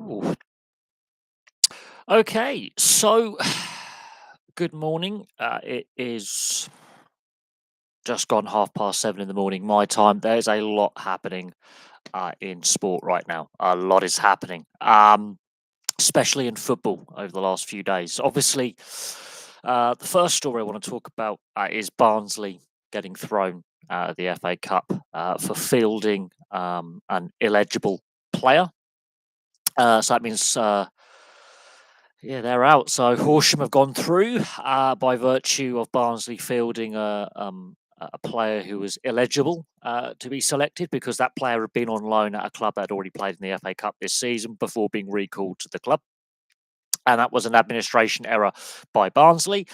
Ooh. Okay, so good morning. It is just gone 7:30 in the morning my time. There's a lot happening in sport right now. A lot is happening, especially in football over the last few days. Obviously, the first story I want to talk about is Barnsley getting thrown out of the FA Cup for fielding an illegible player. So that means yeah, they're out. So Horsham have gone through by virtue of Barnsley fielding a player who was illegible to be selected because that player had been on loan at a club that had already played in the FA Cup this season before being recalled to the club. And that was an administration error by Barnsley.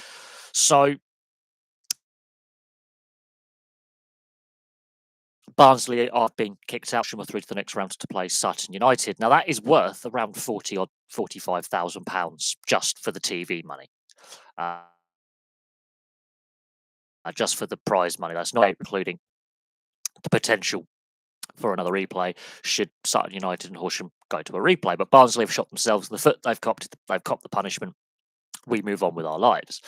So Barnsley are being kicked out. Horsham are through to the next round to play Sutton United. Now that is worth around 40 odd £45,000 just for the TV money. Uh, just for the prize money. That's not including the potential for another replay should Sutton United and Horsham go to a replay. But Barnsley have shot themselves in the foot. They've copped the punishment. We move on with our lives.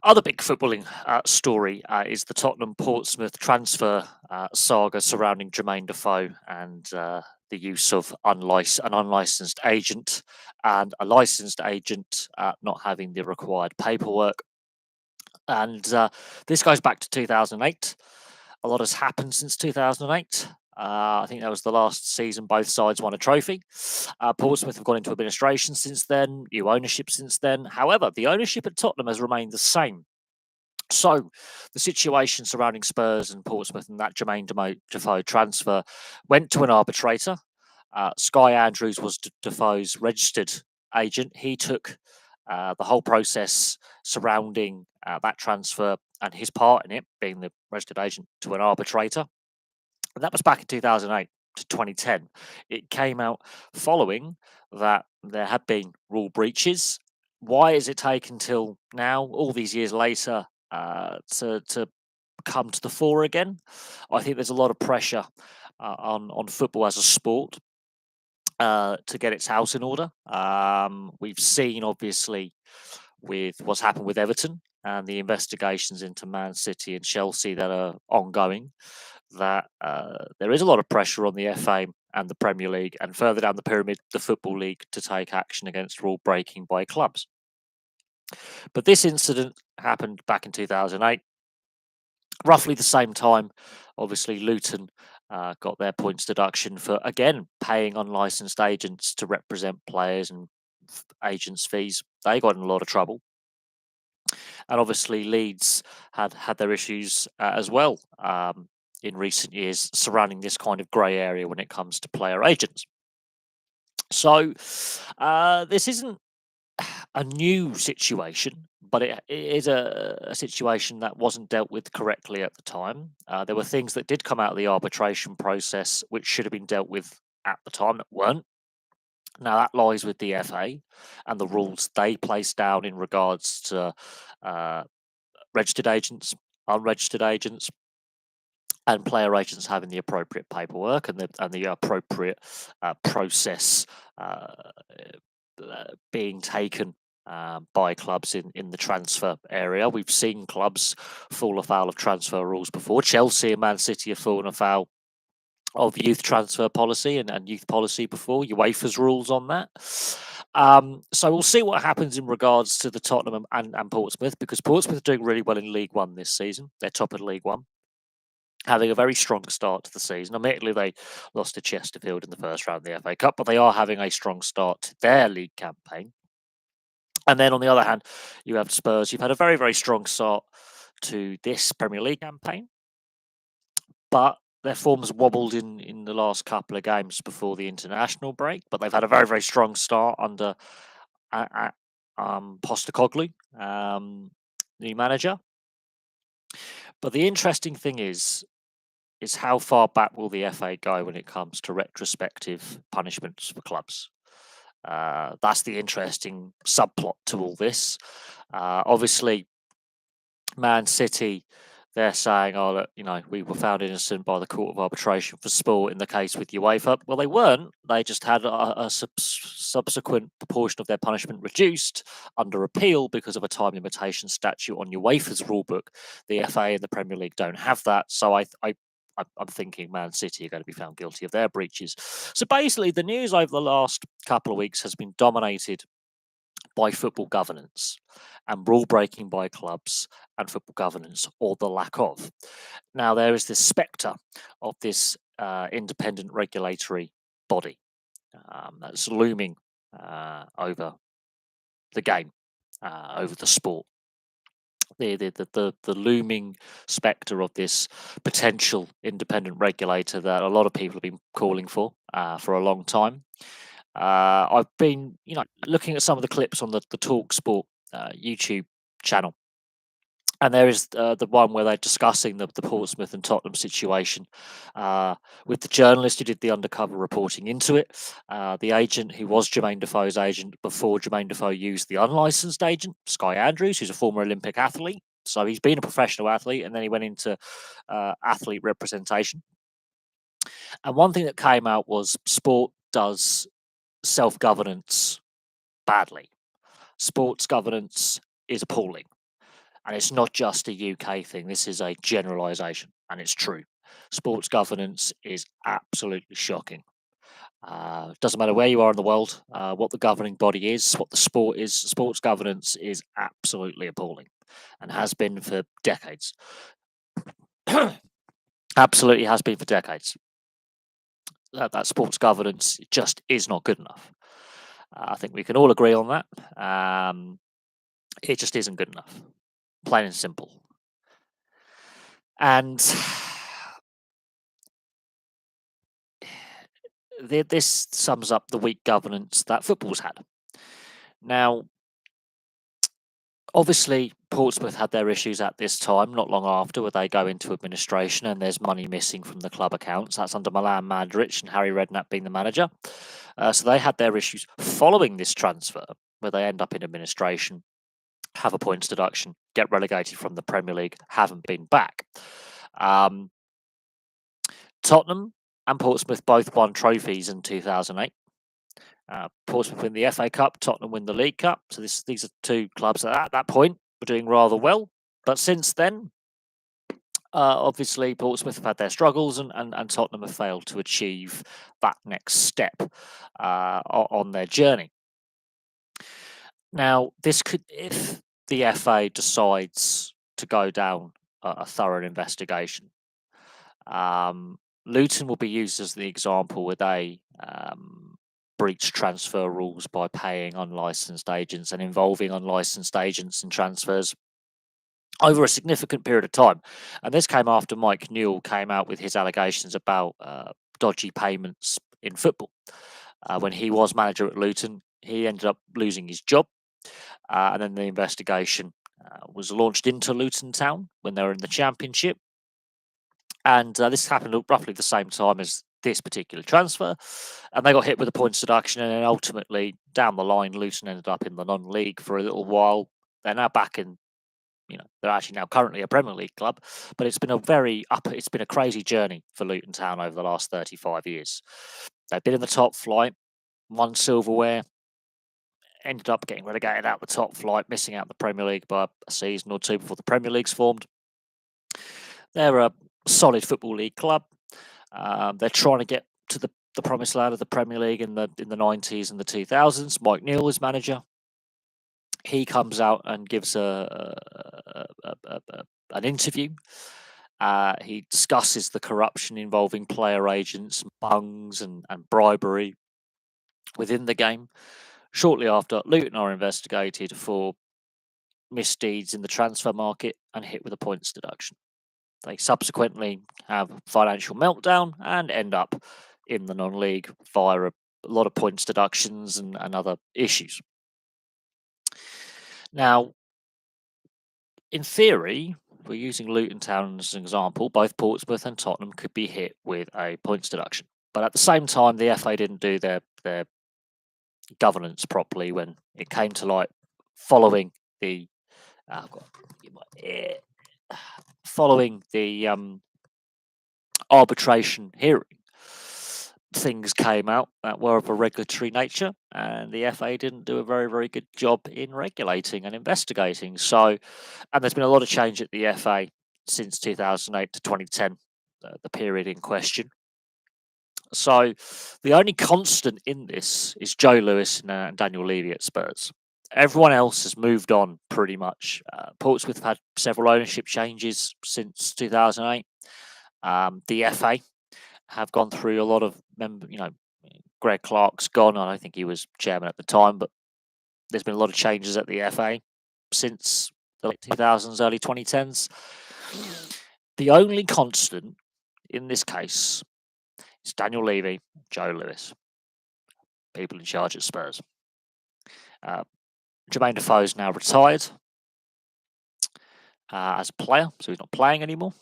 Other big footballing story is the Tottenham Portsmouth transfer saga surrounding Jermaine Defoe and the use of an unlicensed agent and a licensed agent not having the required paperwork. And this goes back to 2008. A lot has happened since 2008. I think that was the last season both sides won a trophy. Portsmouth have gone into administration since then, new ownership since then. However, the ownership at Tottenham has remained the same. So the situation surrounding Spurs and Portsmouth and that Jermaine Defoe transfer went to an arbitrator. Sky Andrews was Defoe's registered agent. He took the whole process surrounding that transfer and his part in it, being the registered agent, to an arbitrator. And that was back in 2008 to 2010. It came out following that there had been rule breaches. Why has it taken till now, all these years later, to come to the fore again? I think there's a lot of pressure on football as a sport to get its house in order. We've seen, obviously, with what's happened with Everton and the investigations into Man City and Chelsea that are ongoing, that there is a lot of pressure on the FA and the Premier League and further down the pyramid, the Football League, to take action against rule breaking by clubs. But this incident happened back in 2008, roughly the same time. Obviously, Luton got their points deduction for, again, paying unlicensed agents to represent players and agents' fees. They got in a lot of trouble. And obviously, Leeds had their issues as well in recent years surrounding this kind of grey area when it comes to player agents. So this isn't a new situation, but it is a situation that wasn't dealt with correctly at the time. There were things that did come out of the arbitration process which should have been dealt with at the time that weren't. Now that lies with the FA and the rules they place down in regards to registered agents, unregistered agents, and player agents having the appropriate paperwork and the appropriate process being taken by clubs in the transfer area. We've seen clubs fall afoul of transfer rules before. Chelsea and Man City have fallen afoul of youth transfer policy and youth policy before, UEFA's rules on that. So we'll see what happens in regards to the Tottenham and Portsmouth, because Portsmouth are doing really well in League One this season. They're top of League One, having a very strong start to the season. Admittedly, they lost to Chesterfield in the first round of the FA Cup, but they are having a strong start to their league campaign. And then on the other hand, you have Spurs. You've had a very, very strong start to this Premier League campaign, but their form's wobbled in the last couple of games before the international break. But they've had a very, very strong start under Postecoglou, new manager. But the interesting thing is how far back will the FA go when it comes to retrospective punishments for clubs? That's the interesting subplot to all this. Obviously, Man City, they're saying, "Oh, look, we were found innocent by the Court of Arbitration for Sport in the case with UEFA." Well, they weren't. They just had a subsequent proportion of their punishment reduced under appeal because of a time limitation statute on UEFA's rulebook. The FA and the Premier League don't have that, so I'm thinking Man City are going to be found guilty of their breaches. So basically, the news over the last couple of weeks has been dominated by football governance and rule breaking by clubs and football governance, or the lack of. Now, there is this spectre of this independent regulatory body that's looming over the game, over the sport. The looming spectre of this potential independent regulator that a lot of people have been calling for a long time. I've been, looking at some of the clips on the Talk Sport YouTube channel, and there is the one where they're discussing the Portsmouth and Tottenham situation with the journalist who did the undercover reporting into it, the agent who was Jermaine Defoe's agent before Jermaine Defoe used the unlicensed agent, Sky Andrews, who's a former Olympic athlete. So he's been a professional athlete, and then he went into athlete representation. And one thing that came out was sport does self-governance badly. Sports governance is appalling. And it's not just a UK thing. This is a generalisation, and it's true. Sports governance is absolutely shocking. Doesn't matter where you are in the world, what the governing body is, what the sport is. Sports governance is absolutely appalling, and has been for decades. Absolutely has been for decades. That sports governance just is not good enough. I think we can all agree on that. It just isn't good enough, plain and simple. And this sums up the weak governance that football's had. Now, obviously, Portsmouth had their issues at this time, not long after, where they go into administration and there's money missing from the club accounts. That's under Milan Mandaric and Harry Redknapp being the manager. So they had their issues following this transfer, where they end up in administration, have a points deduction, get relegated from the Premier League, haven't been back. Tottenham and Portsmouth both won trophies in 2008. Portsmouth win the FA Cup, Tottenham win the League Cup. So these are two clubs that at that point were doing rather well. But since then, obviously, Portsmouth have had their struggles, and Tottenham have failed to achieve that next step on their journey. Now, this could, if the FA decides to go down a thorough investigation, Luton will be used as the example where they breach transfer rules by paying unlicensed agents and involving unlicensed agents in transfers over a significant period of time. And this came after Mike Newell came out with his allegations about dodgy payments in football. When he was manager at Luton, he ended up losing his job. And then the investigation was launched into Luton Town when they were in the Championship. And this happened at roughly the same time as this particular transfer. And they got hit with a points deduction. And then ultimately, down the line, Luton ended up in the non-league for a little while. They're now back in, they're actually now currently a Premier League club. But it's been it's been a crazy journey for Luton Town over the last 35 years. They've been in the top flight, won silverware, ended up getting relegated out the top flight, missing out the Premier League by a season or two before the Premier League's formed. They're a solid football league club. They're trying to get to the promised land of the Premier League in the 90s and the 2000s. Mike Newell is manager. He comes out and gives an interview. He discusses the corruption involving player agents, bungs, and bribery within the game. Shortly after, Luton are investigated for misdeeds in the transfer market and hit with a points deduction. They subsequently have a financial meltdown and end up in the non-league via a lot of points deductions and other issues. Now, in theory, we're using Luton Town as an example, both Portsmouth and Tottenham could be hit with a points deduction. But at the same time, the FA didn't do their governance properly when it came to light following the... I've got to get my ear. following the arbitration hearing, things came out that were of a regulatory nature, and the FA didn't do a very, very good job in regulating and investigating. So, and there's been a lot of change at the FA since 2008 to 2010, the period in question. So, the only constant in this is Joe Lewis and Daniel Levy at Spurs. Everyone else has moved on pretty much. Portsmouth have had several ownership changes since 2008. The FA have gone through a lot of Greg Clark's gone. I don't think he was chairman at the time, but there's been a lot of changes at the FA since the late 2000s, early 2010s. The only constant in this case is Daniel Levy, Joe Lewis, people in charge at Spurs. Jermaine Defoe is now retired as a player, so he's not playing anymore.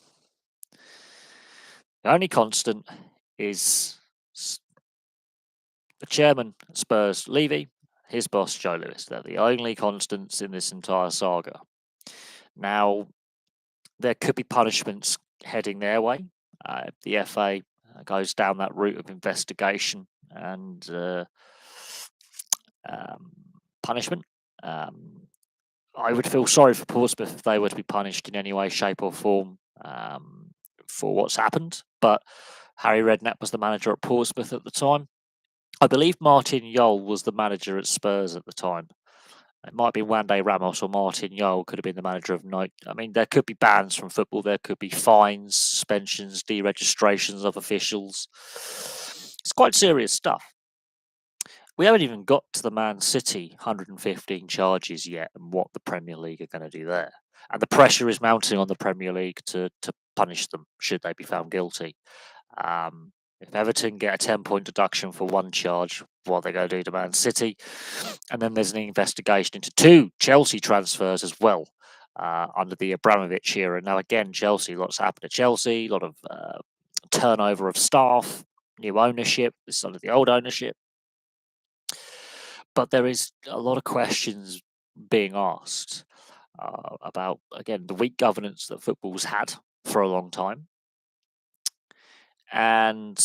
The only constant is the chairman at Spurs, Levy, his boss, Joe Lewis. They're the only constants in this entire saga. Now, there could be punishments heading their way. If the FA goes down that route of investigation and punishment. I would feel sorry for Portsmouth if they were to be punished in any way, shape, or form for what's happened. But Harry Redknapp was the manager at Portsmouth at the time. I believe Martin Jol was the manager at Spurs at the time. It might be Wande Ramos or Martin Jol could have been the manager of Night. I mean, there could be bans from football. There could be fines, suspensions, deregistrations of officials. It's quite serious stuff. We haven't even got to the Man City 115 charges yet and what the Premier League are going to do there. And the pressure is mounting on the Premier League to punish them should they be found guilty. If Everton get a 10-point deduction for one charge, what are they going to do to Man City? And then there's an investigation into 2 Chelsea transfers as well under the Abramovich era. Now, again, Chelsea, lots happened at Chelsea, a lot of turnover of staff, new ownership. This is under the old ownership. But there is a lot of questions being asked about, again, the weak governance that football's had for a long time. And,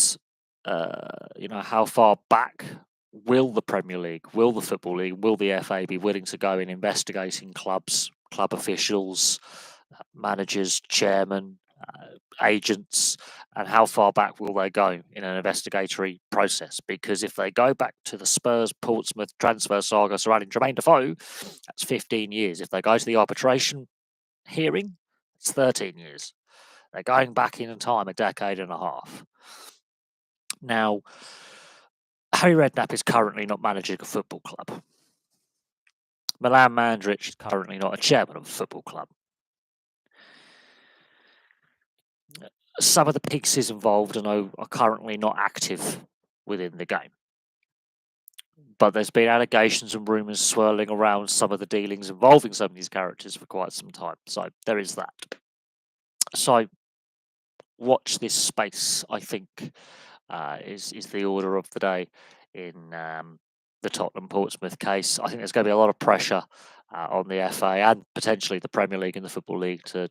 how far back will the Premier League, will the Football League, will the FA be willing to go in investigating clubs, club officials, managers, chairmen, agents, and how far back will they go in an investigatory process? Because if they go back to the Spurs Portsmouth transfer saga surrounding Jermaine Defoe, that's 15 years. If they go to the arbitration hearing, it's 13 years. They're going back in time a decade and a half. Now, Harry Redknapp is currently not managing a football club. Milan Mandaric is currently not a chairman of a football club. Some of the pieces involved are currently not active within the game. But there's been allegations and rumours swirling around some of the dealings involving some of these characters for quite some time. So there is that. So watch this space, I think, is the order of the day in the Tottenham Portsmouth case. I think there's going to be a lot of pressure on the FA and potentially the Premier League and the Football League to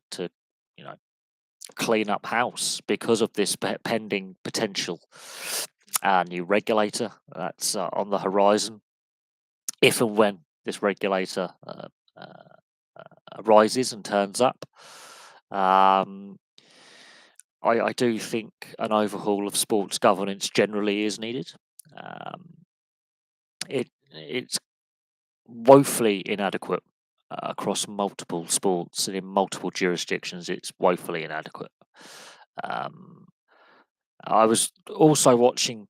clean up house because of this pending potential new regulator that's on the horizon. If and when this regulator arises and turns up, I do think an overhaul of sports governance generally is needed. It's woefully inadequate across multiple sports and in multiple jurisdictions. It's woefully inadequate. I was also watching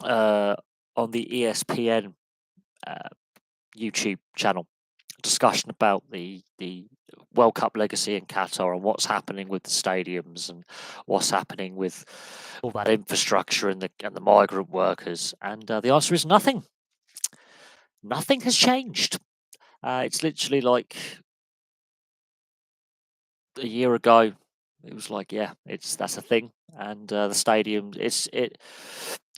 on the ESPN YouTube channel discussion about the World Cup legacy in Qatar and what's happening with the stadiums and what's happening with all that infrastructure and the migrant workers. And the answer is nothing. Nothing has changed. It's literally like a year ago. It was like, yeah, that's a thing. And the stadium, there's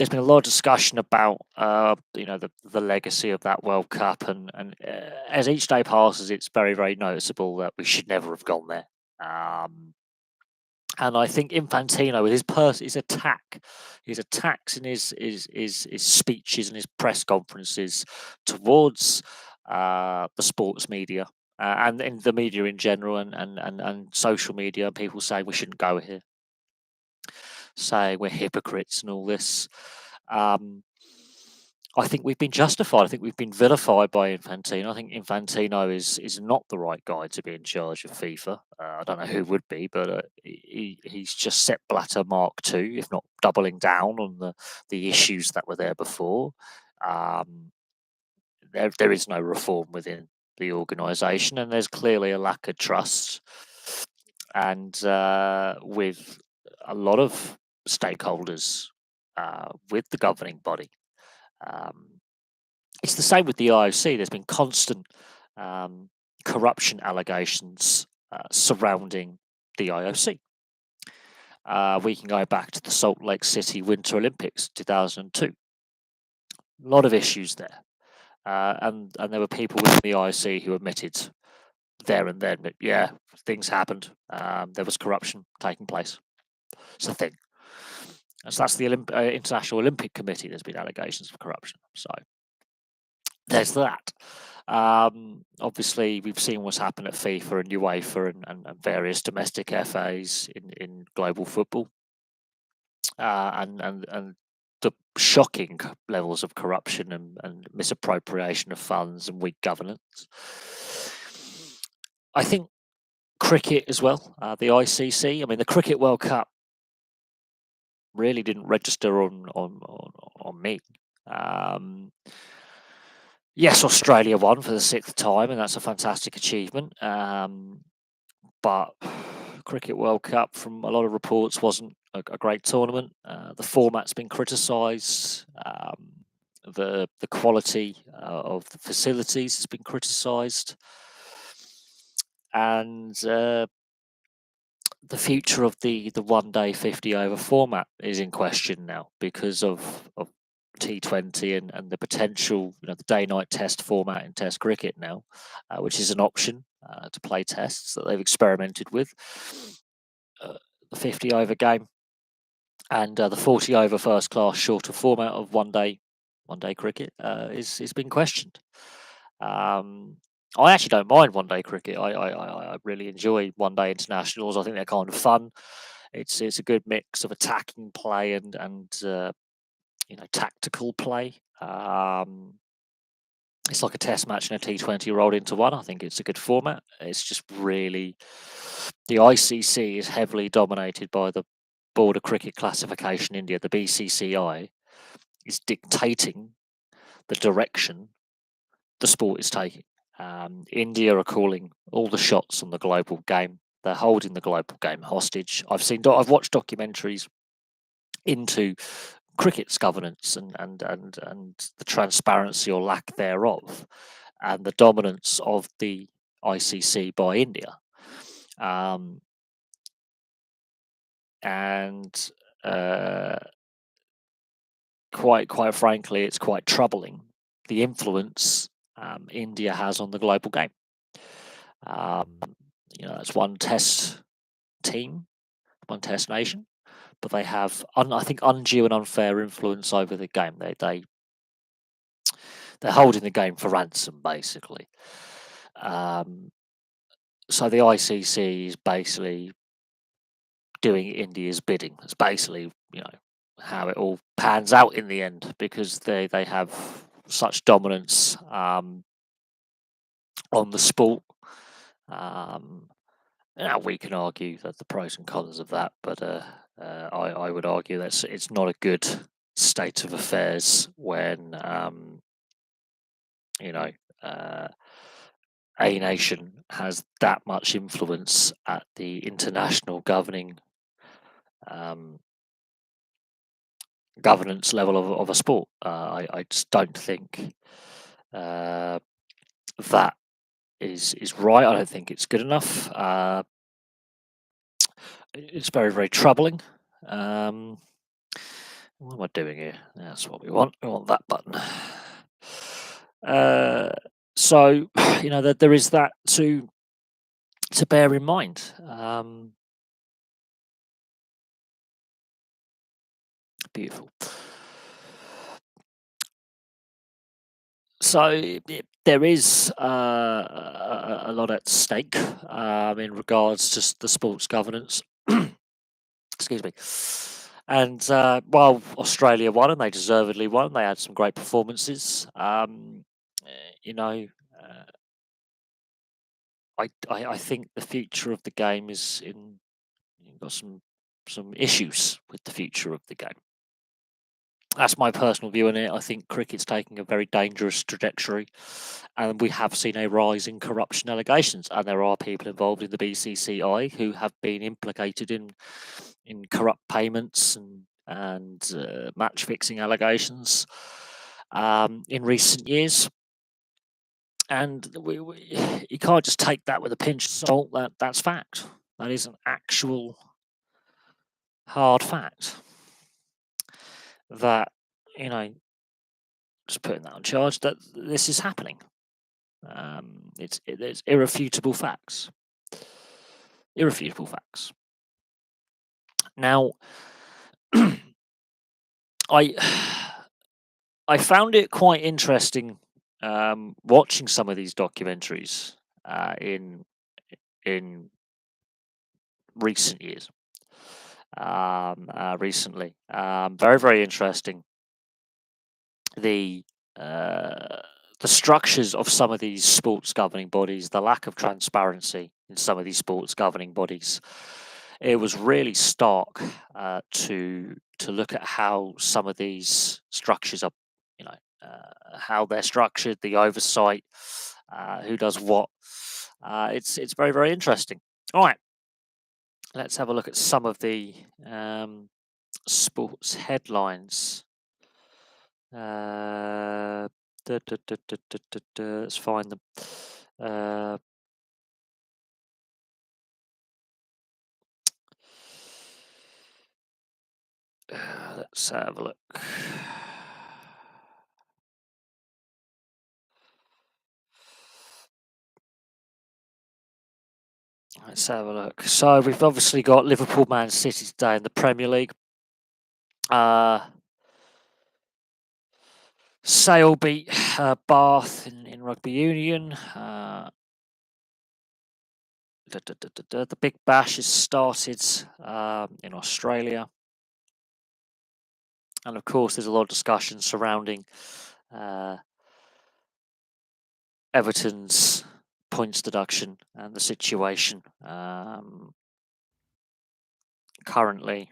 been a lot of discussion about the legacy of that World Cup, and as each day passes, it's very, very noticeable that we should never have gone there. Um, and I think Infantino, with his attacks in his speeches and his press conferences towards the sports media and in the media in general, and social media, people saying we shouldn't go here, saying we're hypocrites and all this. Um, I think we've been justified. I think we've been vilified by Infantino. I think Infantino is not the right guy to be in charge of FIFA. I don't know who would be, but he's just set Blatter Mark II, if not doubling down on the issues that were there before. Um, there is no reform within the organisation, and there's clearly a lack of trust. And with a lot of stakeholders, with the governing body. Um, it's the same with the IOC. There's been constant um, corruption allegations surrounding the IOC. We can go back to the Salt Lake City Winter Olympics 2002. A lot of issues there. And there were people within the IOC who admitted there and then that, yeah, things happened. There was corruption taking place. It's a thing. And so that's the International Olympic Committee. There's been allegations of corruption. So there's that. Obviously, we've seen what's happened at FIFA and UEFA and various domestic FAs in global football, and the shocking levels of corruption and misappropriation of funds and weak governance. I think cricket as well, the ICC. I mean, the Cricket World Cup really didn't register on me. Yes, Australia won for the 6th time, and that's a fantastic achievement. But Cricket World Cup, from a lot of reports, wasn't a great tournament. The format's been criticised. The quality of the facilities has been criticised, and the future of the one-day 50-over format is in question now because of T20 and the potential, the day-night test format in Test cricket now, which is an option to play tests that they've experimented with. The 50-over game and the 40-over first-class shorter format of one-day cricket is being questioned. I actually don't mind one-day cricket. I really enjoy one-day internationals. I think they're kind of fun. It's a good mix of attacking play and tactical play. It's like a test match and a T20 rolled into one. I think it's a good format. It's just really, the ICC is heavily dominated by the Board of Cricket Classification India, the BCCI, is dictating the direction the sport is taking. India are calling all the shots on the global game. They're holding the global game hostage. I've watched documentaries into cricket's governance and the transparency or lack thereof, and the dominance of the ICC by India. And quite frankly, it's quite troubling the influence India has on the global game. It's one test team, one test nation, but they have, I think, undue and unfair influence over the game. They're holding the game for ransom, basically. So the ICC is basically doing India's bidding. It's basically, how it all pans out in the end, because they have such dominance on the sport. We can argue that the pros and cons of that, but I would argue that it's not a good state of affairs when a nation has that much influence at the international governance level of a sport. I just don't think that is right. I don't think it's good enough. It's very, very troubling. What am I doing here? That's what we want. We want that button. So, there is that to to bear in mind. Beautiful. So there is a lot at stake in regards to the sports governance. Excuse me. And while Australia won, and they deservedly won, they had some great performances. You know, uh, I think the future of the game is in you've got some issues with the future of the game. That's my personal view on it. I think cricket's taking a very dangerous trajectory, and we have seen a rise in corruption allegations. And there are people involved in the BCCI who have been implicated in corrupt payments and match fixing allegations in recent years. And you can't just take that with a pinch of salt. That's fact. That is an actual hard fact. That you know, just putting that on charge that this is happening. There's irrefutable facts. Irrefutable facts. Now, I I found it quite interesting watching some of these documentaries in recent years. Recently, very interesting. The uh, the structures of some of these sports governing bodies, the lack of transparency in some of these sports governing bodies, it was really stark to look at how some of these structures are, how they're structured, the oversight, who does what. It's very interesting. All right, let's have a look at some of the sports headlines. Let's find them. Uh, let's have a look. Let's have a look. So we've obviously got Liverpool, Man City today in the Premier League. Sale beat Bath in rugby union. The Big Bash has started in Australia. And of course, there's a lot of discussion surrounding Everton's points deduction and the situation currently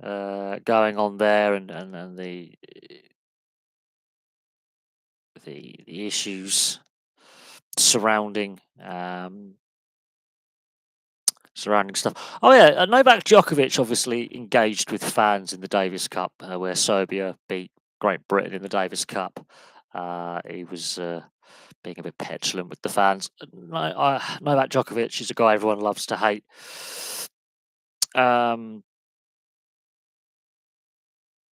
going on there, and the issues surrounding surrounding stuff. Oh yeah, Novak Djokovic obviously engaged with fans in the Davis Cup, where Serbia beat Great Britain in the Davis Cup. He was being a bit petulant with the fans. Novak Djokovic is a guy everyone loves to hate.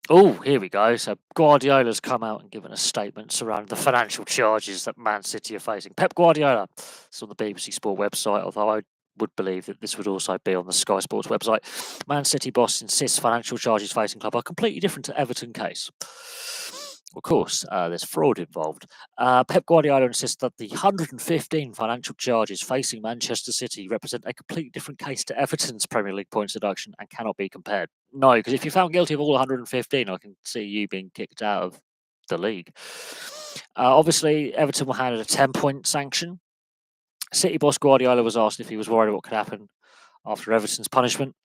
Oh, here we go. So Guardiola's come out and given a statement surrounding the financial charges that Man City are facing. Pep Guardiola, it's on the BBC Sport website, although I would believe that this would also be on the Sky Sports website. Man City boss insists financial charges facing club are completely different to Everton case. Of course, there's fraud involved. Pep Guardiola insists that the 115 financial charges facing Manchester City represent a completely different case to Everton's Premier League points deduction and cannot be compared. No, because if you're found guilty of all 115, I can see you being kicked out of the league. Obviously, Everton were handed a 10-point sanction. City boss Guardiola was asked if he was worried what could happen after Everton's punishment.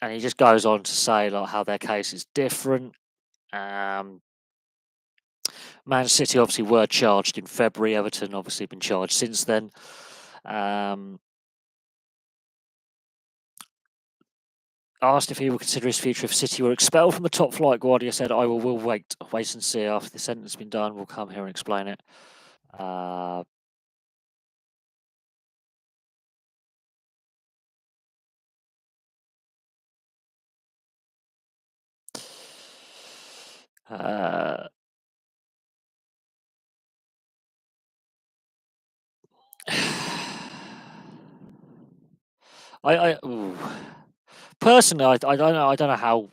And he just goes on to say like how their case is different. Man City obviously were charged in February. Everton obviously been charged since then. Asked if he would consider his future if City were expelled from the top flight, Guardiola said, "I will wait and see. After the sentence has been done, we'll come here and explain it." Uh, ooh. Personally, I don't know. I don't know how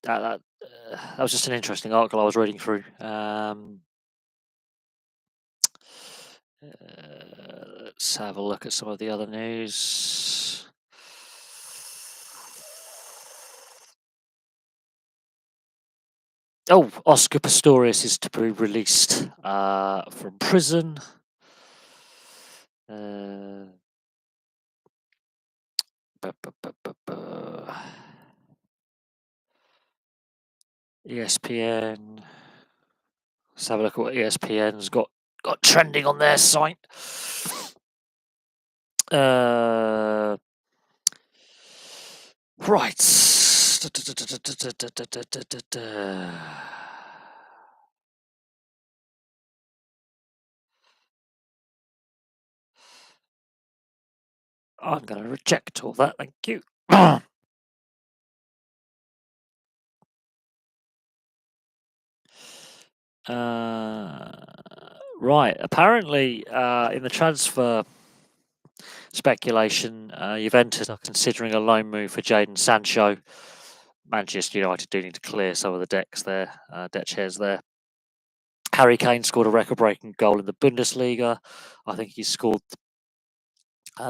that was just an interesting article I was reading through. Let's have a look at some of the other news. Oh, Oscar Pistorius is to be released from prison. Bu- bu- bu- bu- bu. ESPN. Let's have a look at what ESPN's got trending on their site. Right. I'm going to reject all that. Thank you. Right. Apparently, in the transfer speculation, Juventus are considering a loan move for Jadon Sancho. Manchester United do need to clear some of the deck chairs there. Harry Kane scored a record-breaking goal in the Bundesliga. I think he's scored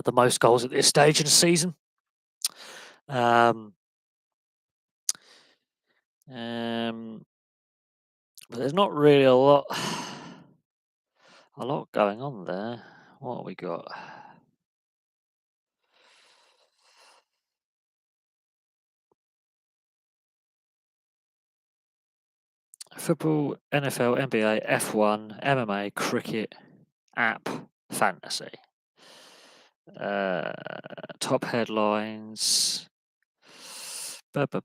the most goals at this stage in the season. But there's not really a lot going on there. What have we got? Football, NFL, NBA, F1, MMA, cricket, app, fantasy. Top headlines. Let's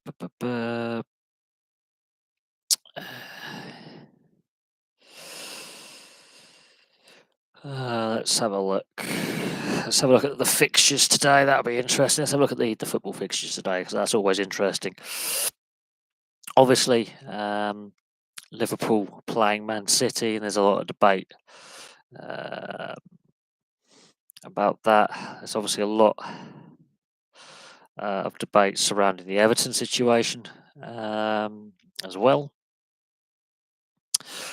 have a look. Let's have a look at the fixtures today. That'll be interesting. Let's have a look at the football fixtures today because that's always interesting. Obviously, Liverpool playing Man City, and there's a lot of debate about that. There's obviously a lot of debate surrounding the Everton situation as well.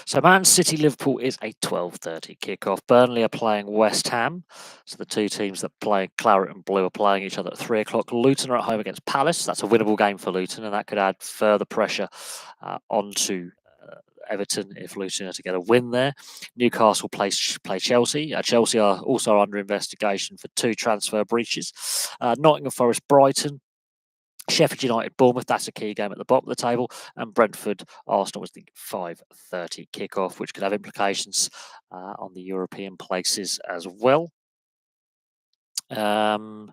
So Man City Liverpool is a 12:30 kickoff. Burnley are playing West Ham. So the two teams that play claret and blue are playing each other at 3 o'clock. Luton are at home against Palace. That's a winnable game for Luton, and that could add further pressure onto Everton if Luton are to get a win there. Newcastle play Chelsea. Chelsea are also under investigation for 2 transfer breaches. Nottingham Forest Brighton. Sheffield United, Bournemouth, that's a key game at the bottom of the table. And Brentford, Arsenal was the 5:30 kickoff, which could have implications on the European places as well. Let's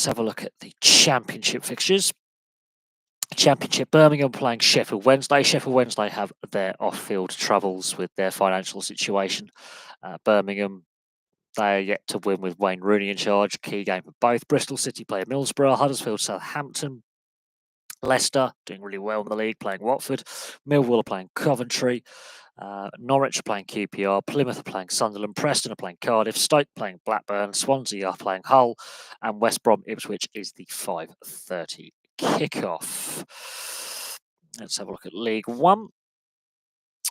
have a look at the Championship fixtures. Championship, Birmingham playing Sheffield Wednesday. Sheffield Wednesday have their off-field troubles with their financial situation. Birmingham, they are yet to win with Wayne Rooney in charge. Key game for both. Bristol City play Middlesbrough. Huddersfield, Southampton. Leicester doing really well in the league, playing Watford. Millwall are playing Coventry. Norwich are playing QPR. Plymouth are playing Sunderland. Preston are playing Cardiff. Stoke playing Blackburn. Swansea are playing Hull. And West Brom Ipswich is the 5:30 kickoff. Let's have a look at League One.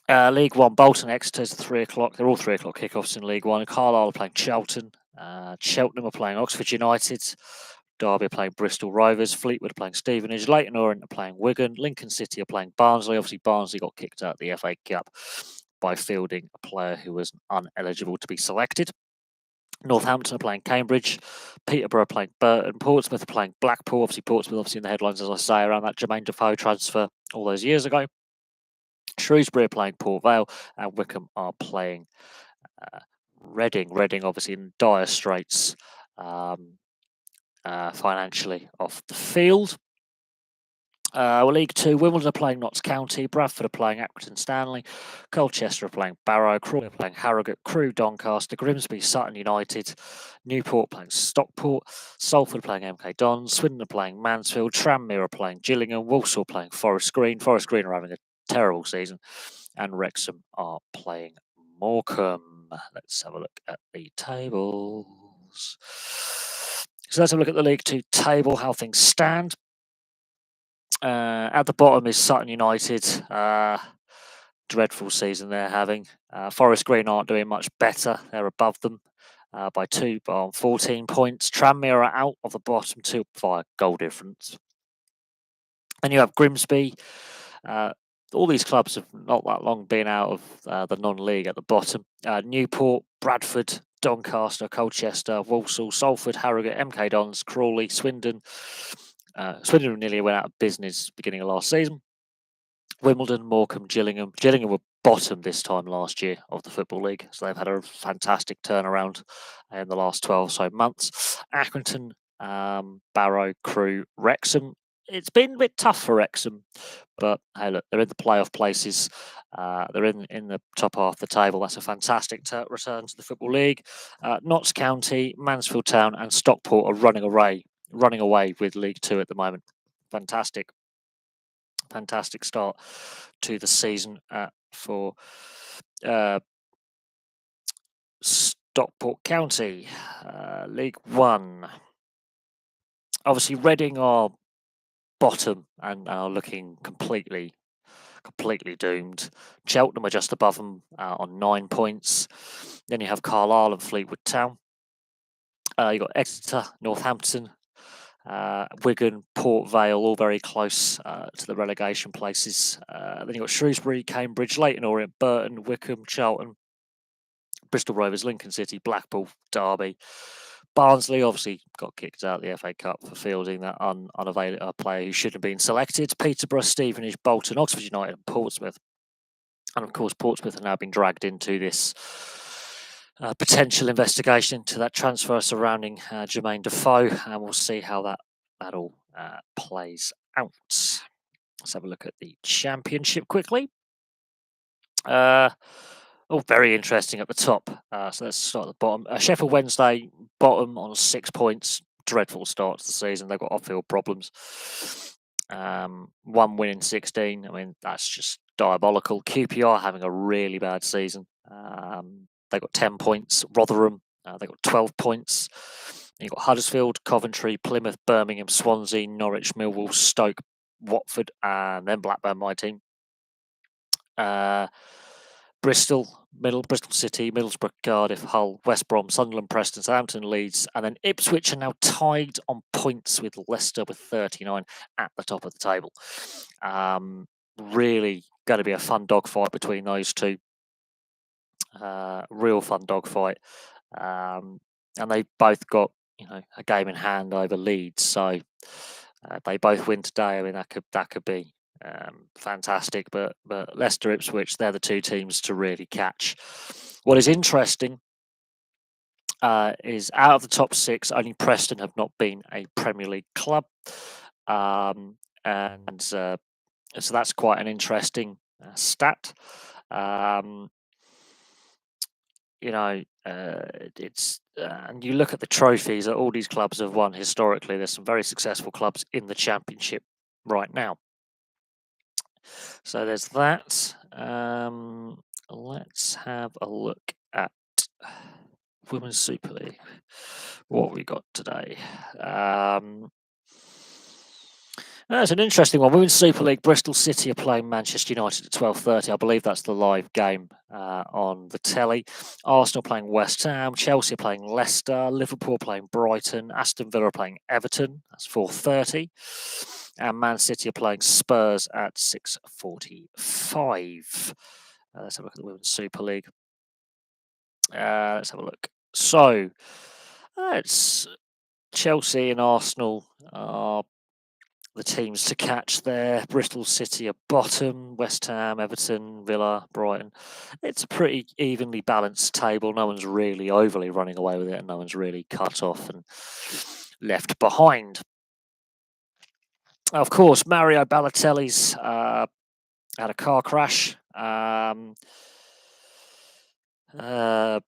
League One, Bolton Exeter is 3 o'clock. They're all 3 o'clock kickoffs in League One. Carlisle are playing Charlton. Cheltenham are playing Oxford United. Derby are playing Bristol Rovers. Fleetwood are playing Stevenage. Leyton Orient are playing Wigan. Lincoln City are playing Barnsley. Obviously, Barnsley got kicked out of the FA Cup by fielding a player who was ineligible to be selected. Northampton are playing Cambridge. Peterborough are playing Burton. Portsmouth are playing Blackpool. Obviously, Portsmouth obviously in the headlines, as I say, around that Jermaine Defoe transfer all those years ago. Shrewsbury are playing Port Vale. And Wickham are playing Reading. Reading obviously in dire straits. Financially off the field. League Two, Wimbledon are playing Notts County, Bradford are playing Accrington Stanley, Colchester are playing Barrow, Crawley are playing Harrogate, Crewe Doncaster, Grimsby Sutton United, Newport playing Stockport, Salford playing MK Dons, Swindon are playing Mansfield, Tranmere are playing Gillingham, Walsall playing Forest Green. Forest Green are having a terrible season, and Wrexham are playing Morecambe. Let's have a look at the tables. So let's have a look at the League Two table, how things stand. At the bottom is Sutton United. Dreadful season they're having. Forest Green aren't doing much better. They're above them by 2, but on 14 points. Tranmere are out of the bottom 2 via goal difference. Then you have Grimsby. All these clubs have not that long been out of the non-league at the bottom. Newport, Bradford, Doncaster, Colchester, Walsall, Salford, Harrogate, MK Dons, Crawley, Swindon. Swindon nearly went out of business beginning of last season. Wimbledon, Morecambe, Gillingham. Gillingham were bottom this time last year of the Football League, so they've had a fantastic turnaround in the last 12 or so months. Accrington, Barrow, Crewe, Wrexham. It's been a bit tough for Wrexham, but hey, look, they're in the playoff places. They're in the top half of the table. That's a fantastic return to the Football League. Notts County, Mansfield Town, and Stockport are running away with League Two at the moment. Fantastic start to the season for Stockport County, League One. Obviously, Reading are bottom and are looking completely doomed. Cheltenham are just above them on 9 points. Then you have Carlisle and Fleetwood Town. You've got Exeter, Northampton, Wigan, Port Vale, all very close to the relegation places. Then you've got Shrewsbury, Cambridge, Leyton Orient, Burton, Wycombe, Charlton, Bristol Rovers, Lincoln City, Blackpool, Derby. Barnsley obviously got kicked out of the FA Cup for fielding that unavailable player who shouldn't have been selected. Peterborough, Stevenage, Bolton, Oxford United, and Portsmouth. And of course, Portsmouth have now been dragged into this potential investigation into that transfer surrounding Jermaine Defoe, and we'll see how that all plays out. Let's have a look at the Championship quickly. Very interesting at the top. So let's start at the bottom. Sheffield Wednesday, bottom on 6 points. Dreadful start to the season. They've got off-field problems. 1 win in 16. I mean, that's just diabolical. QPR having a really bad season. They've got 10 points. Rotherham, they've got 12 points. You've got Huddersfield, Coventry, Plymouth, Birmingham, Swansea, Norwich, Millwall, Stoke, Watford, and then Blackburn, my team. Bristol City, Middlesbrough, Cardiff, Hull, West Brom, Sunderland, Preston, Southampton, Leeds, and then Ipswich are now tied on points with Leicester with 39 at the top of the table. Really going to be a fun dogfight between those two. Real fun dogfight. And they both got a game in hand over Leeds, so they both win today. I mean, that could be fantastic, but Leicester, Ipswich, they're the two teams to really catch. What is interesting is out of the top 6, only Preston have not been a Premier League club, and so that's quite an interesting stat. It's and you look at the trophies that all these clubs have won historically. There's some very successful clubs in the Championship right now. So there's that. Let's have a look at Women's Super League. What we got today? That's an interesting one. Women's Super League. Bristol City are playing Manchester United at 12:30. I believe that's the live game on the telly. Arsenal playing West Ham. Chelsea are playing Leicester. Liverpool playing Brighton. Aston Villa are playing Everton. That's 4:30. And Man City are playing Spurs at 6:45. Let's have a look at the Women's Super League. Let's have a look. So, it's Chelsea and Arsenal are the teams to catch there. Bristol City are bottom. West Ham, Everton, Villa, Brighton. It's a pretty evenly balanced table. No one's really overly running away with it, and no one's really cut off and left behind. Of course, Mario Balotelli's had a car crash. Uh,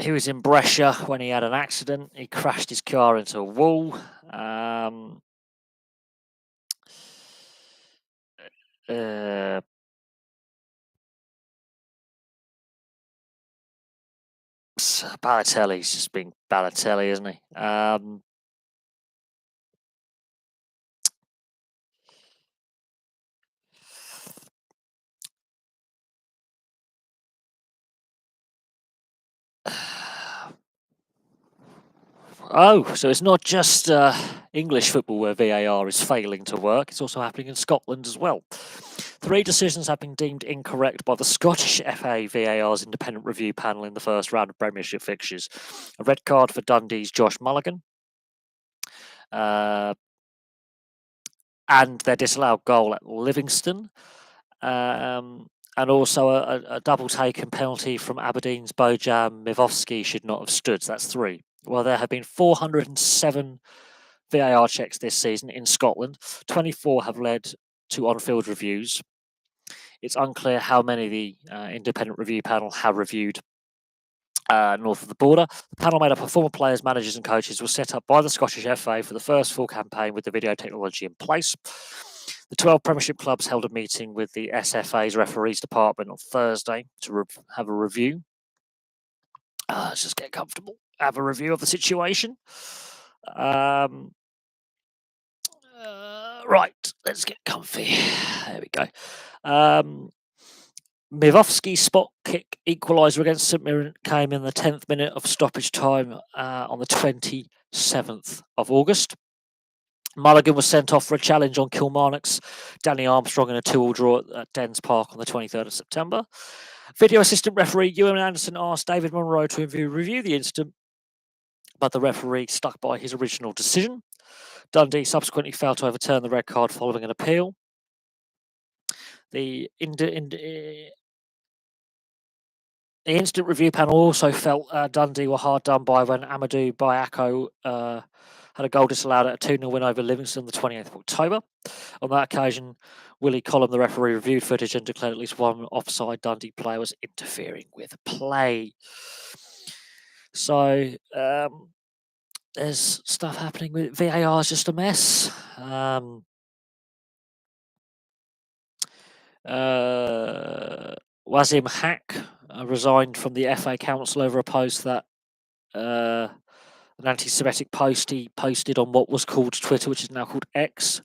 he was in Brescia when he had an accident. He crashed his car into a wall. Balotelli's just been Balotelli, isn't he? Oh, so it's not just English football where VAR is failing to work, it's also happening in Scotland as well. 3 decisions have been deemed incorrect by the Scottish FA VAR's independent review panel in the first round of Premiership fixtures. A red card for Dundee's Josh Mulligan, and their disallowed goal at Livingston, and also a double taken penalty from Aberdeen's Bojan Mivovski should not have stood. So that's 3. Well, there have been 407 VAR checks this season in Scotland. 24 have led to on-field reviews. It's unclear how many the independent review panel have reviewed north of the border. The panel made up of former players, managers, and coaches was set up by the Scottish FA for the first full campaign with the video technology in place. The 12 Premiership clubs held a meeting with the SFA's referees department on Thursday to have a review. Let's just get comfortable. Have a review of the situation. Right, let's get comfy. There we go. Mivovski's spot kick equaliser against St Mirren came in the 10th minute of stoppage time on the 27th of August. Mulligan was sent off for a challenge on Kilmarnock's Danny Armstrong in a 2-2 draw at Dens Park on the 23rd of September. Video assistant referee Ewan Anderson asked David Monroe to review the incident, but the referee stuck by his original decision. Dundee subsequently failed to overturn the red card following an appeal. The instant review panel also felt Dundee were hard done by when Amadou Bayako had a goal disallowed at a 2-0 win over Livingston on the 28th of October. On that occasion, Willie Collum, the referee, reviewed footage and declared at least one offside Dundee player was interfering with play. So there's stuff happening with VAR is just a mess. Wazim Haq resigned from the FA Council over a post that an anti-Semitic post he posted on what was called Twitter, which is now called X,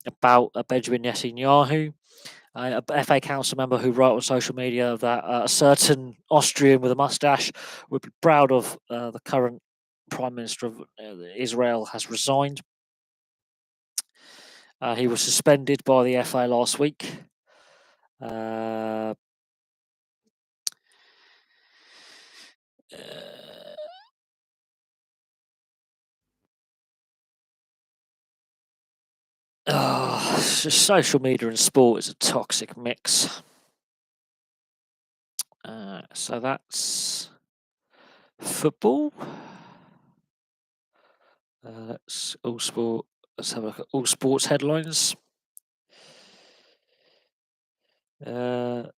about Benjamin Netanyahu. A FA Council member who wrote on social media that a certain Austrian with a mustache would be proud of the current Prime Minister of Israel has resigned. He was suspended by the FA last week. Social media and sport is a toxic mix. So that's football. Let's have a look at all sports headlines. Charles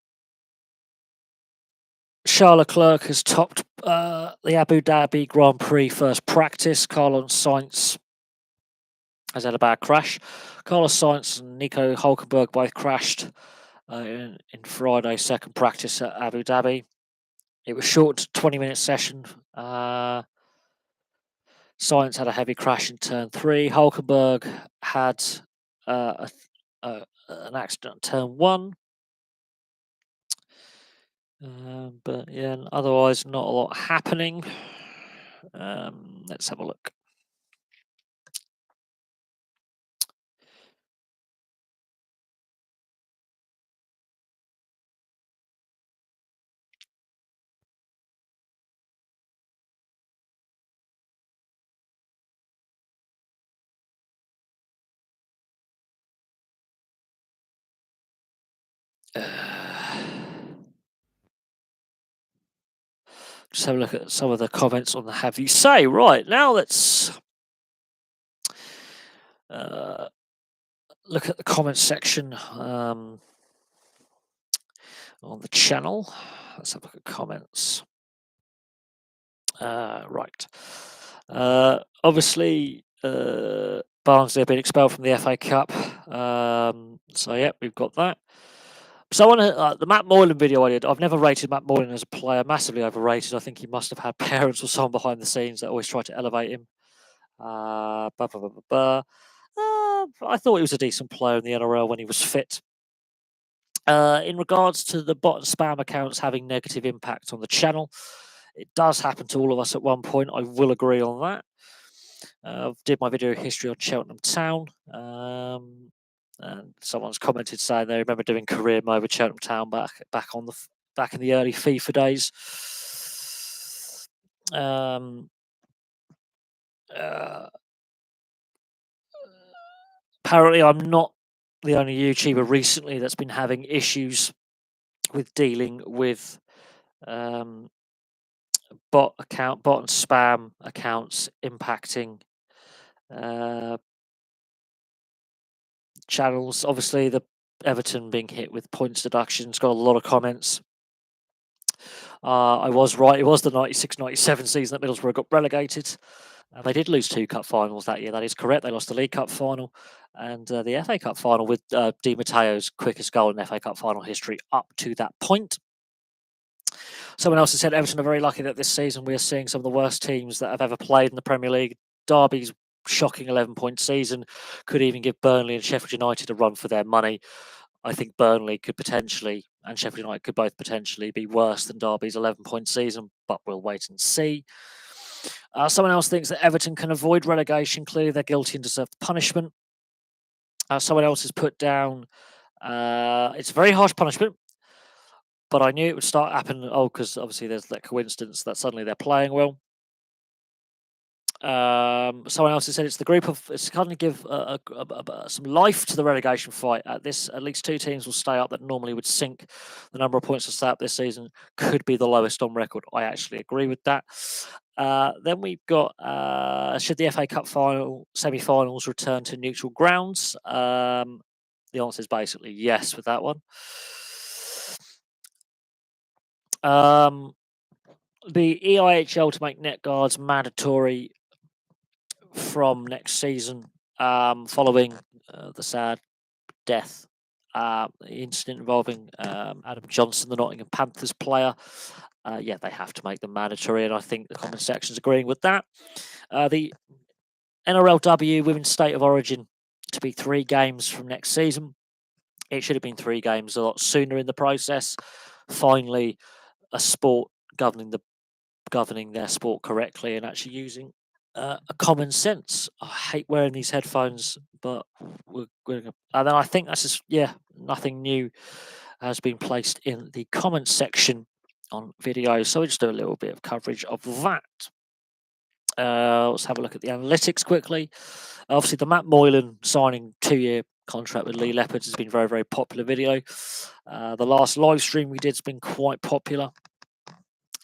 Leclerc has topped the Abu Dhabi Grand Prix first practice. Carlos Sainz has had a bad crash. Carlos Sainz and Nico Hulkenberg both crashed in Friday's second practice at Abu Dhabi. It was short 20-minute session. Sainz had a heavy crash in turn 3. Hulkenberg had an accident in turn 1. But yeah, otherwise not a lot happening. Let's have a look. Just have a look at some of the comments on the Have You Say. Right, now let's look at the comment section on the channel. Let's have a look at comments. Right. Obviously, Barnsley have been expelled from the FA Cup. So, yeah, we've got that. So, on the Matt Moylan video I did, I've never rated Matt Moylan as a player, massively overrated. I think he must have had parents or someone behind the scenes that always tried to elevate him. I thought he was a decent player in the NRL when he was fit. In regards to the bot and spam accounts having negative impact on the channel, it does happen to all of us at one point. I will agree on that. I did my video history on Cheltenham Town, and someone's commented saying they remember doing career mode with Cheltenham Town back in the early FIFA days. Apparently, I'm not the only YouTuber recently that's been having issues with dealing with bot and spam accounts impacting channels. Obviously, the Everton being hit with points deductions got a lot of comments. I was right. It was the 96-97 season that Middlesbrough got relegated. They did lose 2 cup finals that year. That is correct. They lost the League Cup final and the FA Cup final with Di Matteo's quickest goal in FA Cup final history up to that point. Someone else has said Everton are very lucky that this season we are seeing some of the worst teams that have ever played in the Premier League. Derby's shocking 11-point season could even give Burnley and Sheffield United a run for their money. I think Burnley could potentially, and Sheffield United could both potentially be worse than Derby's 11-point season, but we'll wait and see. Someone else thinks that Everton can avoid relegation. Clearly, they're guilty and deserve punishment. Someone else has put down, it's a very harsh punishment, but I knew it would start happening. Because obviously there's that coincidence that suddenly they're playing well. Someone else has said it's kind of give some life to the relegation fight. At least 2 teams will stay up that normally would sink. The number of points to stay up this season could be the lowest on record. I actually agree with that. Then we've got should the FA Cup semi-finals return to neutral grounds? The answer is basically yes with that one. The EIHL to make net guards mandatory from next season, following the sad death incident involving Adam Johnson, the Nottingham Panthers player. Yeah, they have to make them mandatory, and I think the comment section's agreeing with that. The NRLW Women's State of Origin to be 3 games from next season. It should have been 3 games a lot sooner in the process. Finally, a sport governing their sport correctly and actually using a common sense. I hate wearing these headphones, but we're going to. And then I think that's just nothing new has been placed in the comments section on video. So we'll just do a little bit of coverage of that. Let's have a look at the analytics quickly. Obviously, the Matt Moylan signing 2-year contract with Lee Leopards has been very, very popular video. The last live stream we did has been quite popular.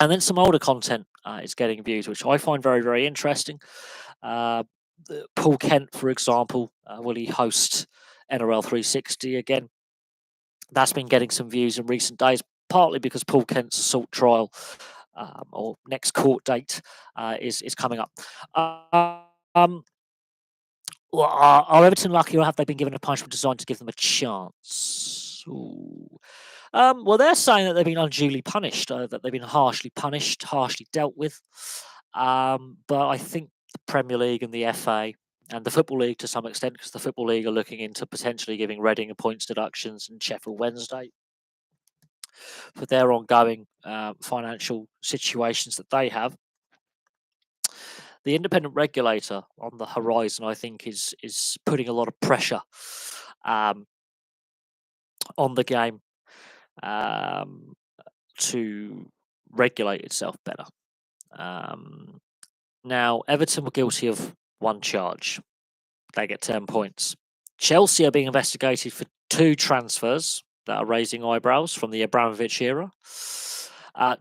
And then some older content is getting views, which I find very, very interesting. Paul Kent, for example, will he host NRL 360 again? That's been getting some views in recent days, partly because Paul Kent's assault trial or next court date is coming up. Well, are Everton lucky, or have they been given a punishment designed to give them a chance? Well, they're saying that they've been unduly punished, that they've been harshly punished, harshly dealt with. But I think the Premier League and the FA and the Football League to some extent, because the Football League are looking into potentially giving Reading a points deductions and Sheffield Wednesday for their ongoing financial situations that they have. The independent regulator on the horizon, I think, is putting a lot of pressure on the game to regulate itself better. Now, Everton were guilty of 1 charge. They get 10 points. Chelsea are being investigated for 2 transfers that are raising eyebrows from the Abramovich era.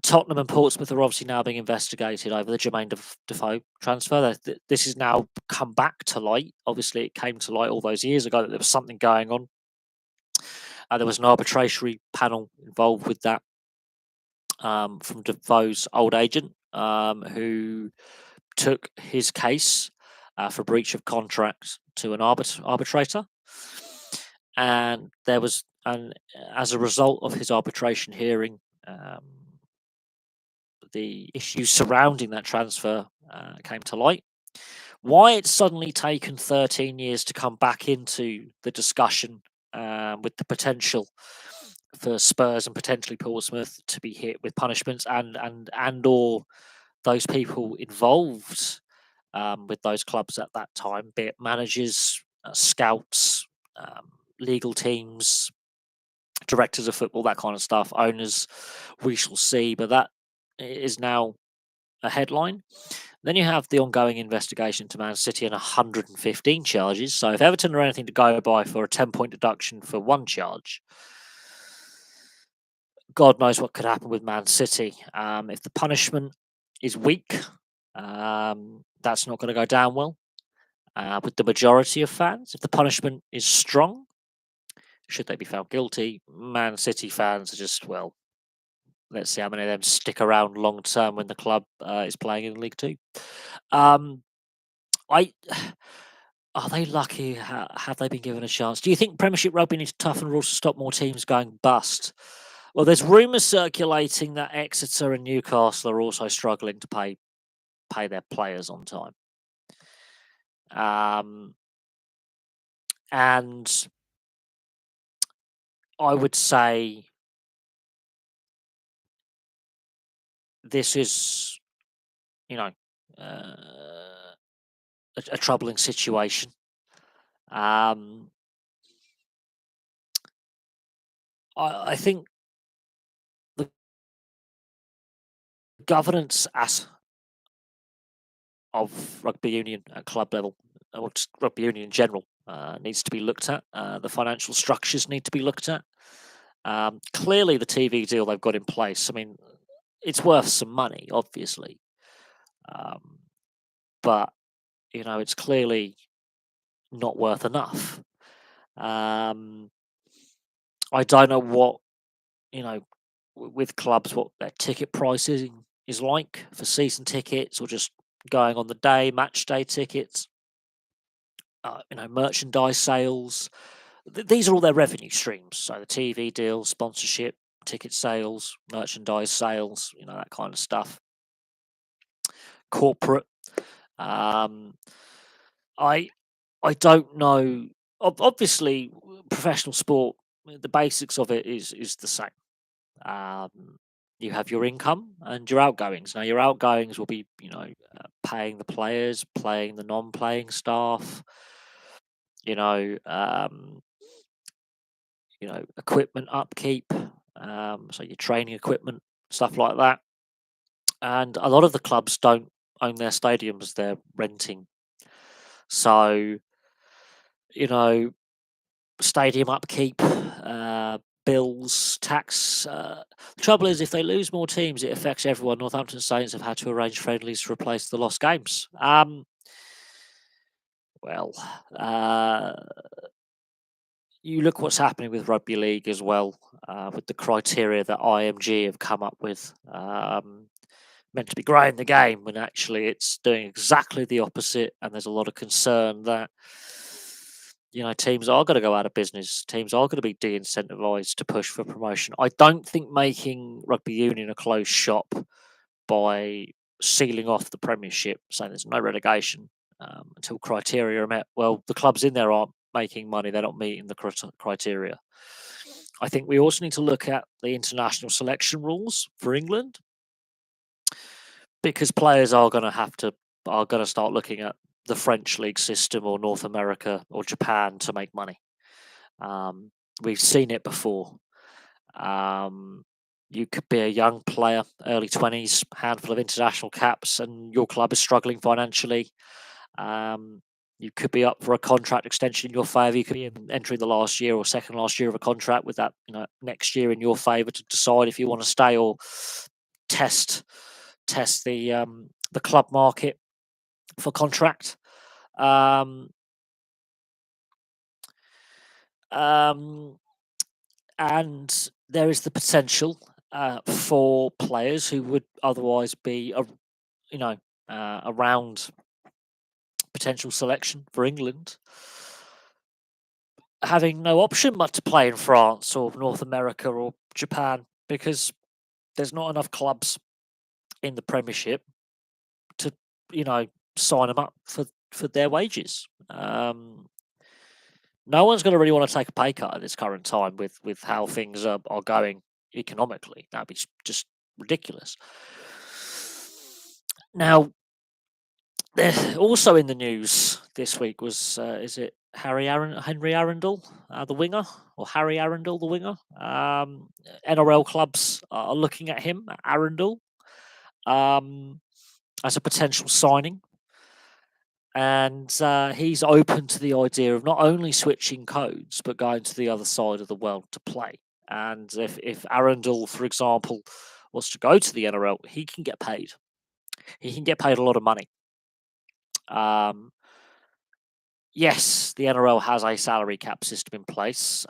Tottenham and Portsmouth are obviously now being investigated over the Jermaine Defoe transfer. This has now come back to light. Obviously, it came to light all those years ago that there was something going on. There was an arbitration panel involved with that from Defoe's old agent, who took his case for breach of contract to an arbitrator. And as a result of his arbitration hearing, the issues surrounding that transfer came to light. Why it's suddenly taken 13 years to come back into the discussion with the potential for Spurs and potentially Portsmouth to be hit with punishments and or those people involved with those clubs at that time, be it managers, scouts, legal teams, directors of football, that kind of stuff, owners, we shall see. But that is now a headline. Then you have the ongoing investigation to Man City and 115 charges. So if Everton are anything to go by for a 10-point deduction for one charge, God knows what could happen with Man City. If the punishment is weak, that's not going to go down well with the majority of fans. If the punishment is strong, should they be found guilty, Man City fans are just, well, let's see how many of them stick around long term when the club is playing in League Two. Are they lucky? Have they been given a chance? Do you think Premiership Rugby needs to toughen rules to stop more teams going bust? Well, there's rumours circulating that Exeter and Newcastle are also struggling to pay their players on time. And I would say this is, a troubling situation. I think the governance of rugby union at club level, or just rugby union in general, needs to be looked at. The financial structures need to be looked at. Clearly, the TV deal they've got in place, I mean, it's worth some money, obviously. But, it's clearly not worth enough. I don't know what, with clubs, what their ticket pricing is like for season tickets or just going on the day, match day tickets, merchandise sales. These are all their revenue streams. So the TV deals, sponsorship, ticket sales, merchandise sales, that kind of stuff. Corporate. I don't know. Obviously, professional sport, the basics of it is the same. You have your income and your outgoings. Now, your outgoings will be, paying the players, paying the non-playing staff, equipment upkeep, so your training equipment, stuff like that. And a lot of the clubs don't own their stadiums; they're renting. So, stadium upkeep, bills, tax. The trouble is, if they lose more teams, it affects everyone. Northampton Saints have had to arrange friendlies to replace the lost games. You look what's happening with rugby league as well, with the criteria that IMG have come up with. Meant to be growing the game, when actually it's doing exactly the opposite. And there's a lot of concern that teams are going to go out of business. Teams are going to be de-incentivized to push for promotion. I don't think making rugby union a closed shop by sealing off the Premiership, saying there's no relegation until criteria are met. Well, the clubs in there aren't making money; they're not meeting the criteria. I think we also need to look at the international selection rules for England, because players are going to start looking at the French league system or North America or Japan to make money. We've seen it before. You could be a young player, early 20s, handful of international caps, and your club is struggling financially. You could be up for a contract extension in your favour. You could be entering the last year or second last year of a contract with that, next year in your favour to decide if you want to stay or test the club market for contract. Um, and there is the potential for players who would otherwise be, around potential selection for England, having no option but to play in France or North America or Japan, because there's not enough clubs in the Premiership to, sign them up for their wages. No one's going to really want to take a pay cut at this current time with how things are going economically. That'd be just ridiculous. Now, also in the news this week was, is it Henry Arundel, the winger, or Harry Arundel, the winger? NRL clubs are looking at him, Arundel, as a potential signing. And he's open to the idea of not only switching codes, but going to the other side of the world to play. And if Arundel, for example, was to go to the NRL, he can get paid. He can get paid a lot of money. Yes, the NRL has a salary cap system in place.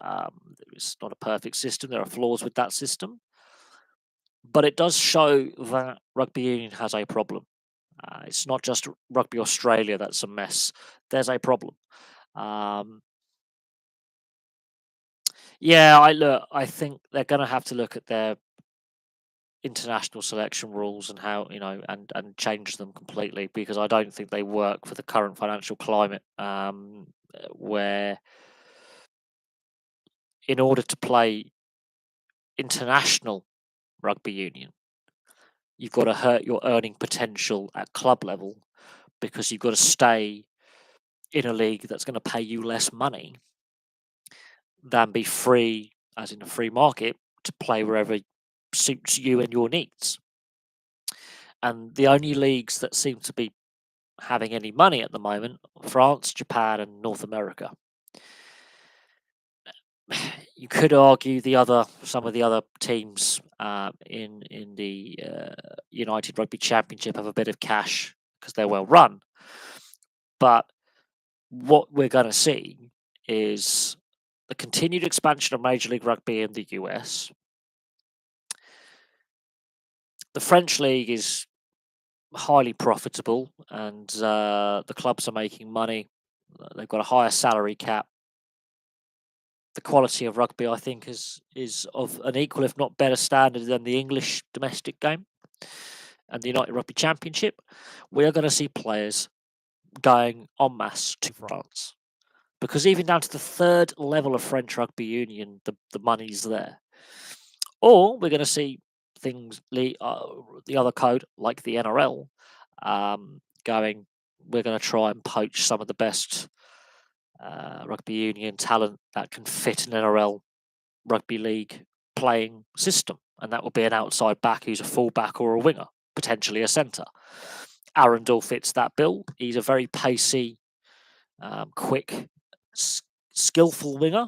It's not a perfect system. There are flaws with that system. But it does show that rugby union has a problem. It's not just Rugby Australia that's a mess. There's a problem. I think they're going to have to look at their international selection rules and how, and change them completely, because I don't think they work for the current financial climate, where in order to play international rugby union, you've got to hurt your earning potential at club level, because you've got to stay in a league that's going to pay you less money than be free, as in a free market, to play wherever suits you and your needs. And the only leagues that seem to be having any money at the moment, France, Japan, and North America. You could argue some of the other teams in the United Rugby Championship have a bit of cash because they're well run. But what we're going to see is the continued expansion of Major League Rugby in the US. The French league is highly profitable, and the clubs are making money. They've got a higher salary cap. The quality of rugby, I think, is of an equal, if not better, standard than the English domestic game and the United Rugby Championship. We are going to see players going en masse to France, because even down to the third level of French rugby union, the money's there. Or we're going to see things, the other code, like the NRL, going, we're going to try and poach some of the best rugby union talent that can fit an NRL rugby league playing system. And that will be an outside back who's a fullback or a winger, potentially a centre. Arundel fits that bill. He's a very pacey, quick, skillful winger.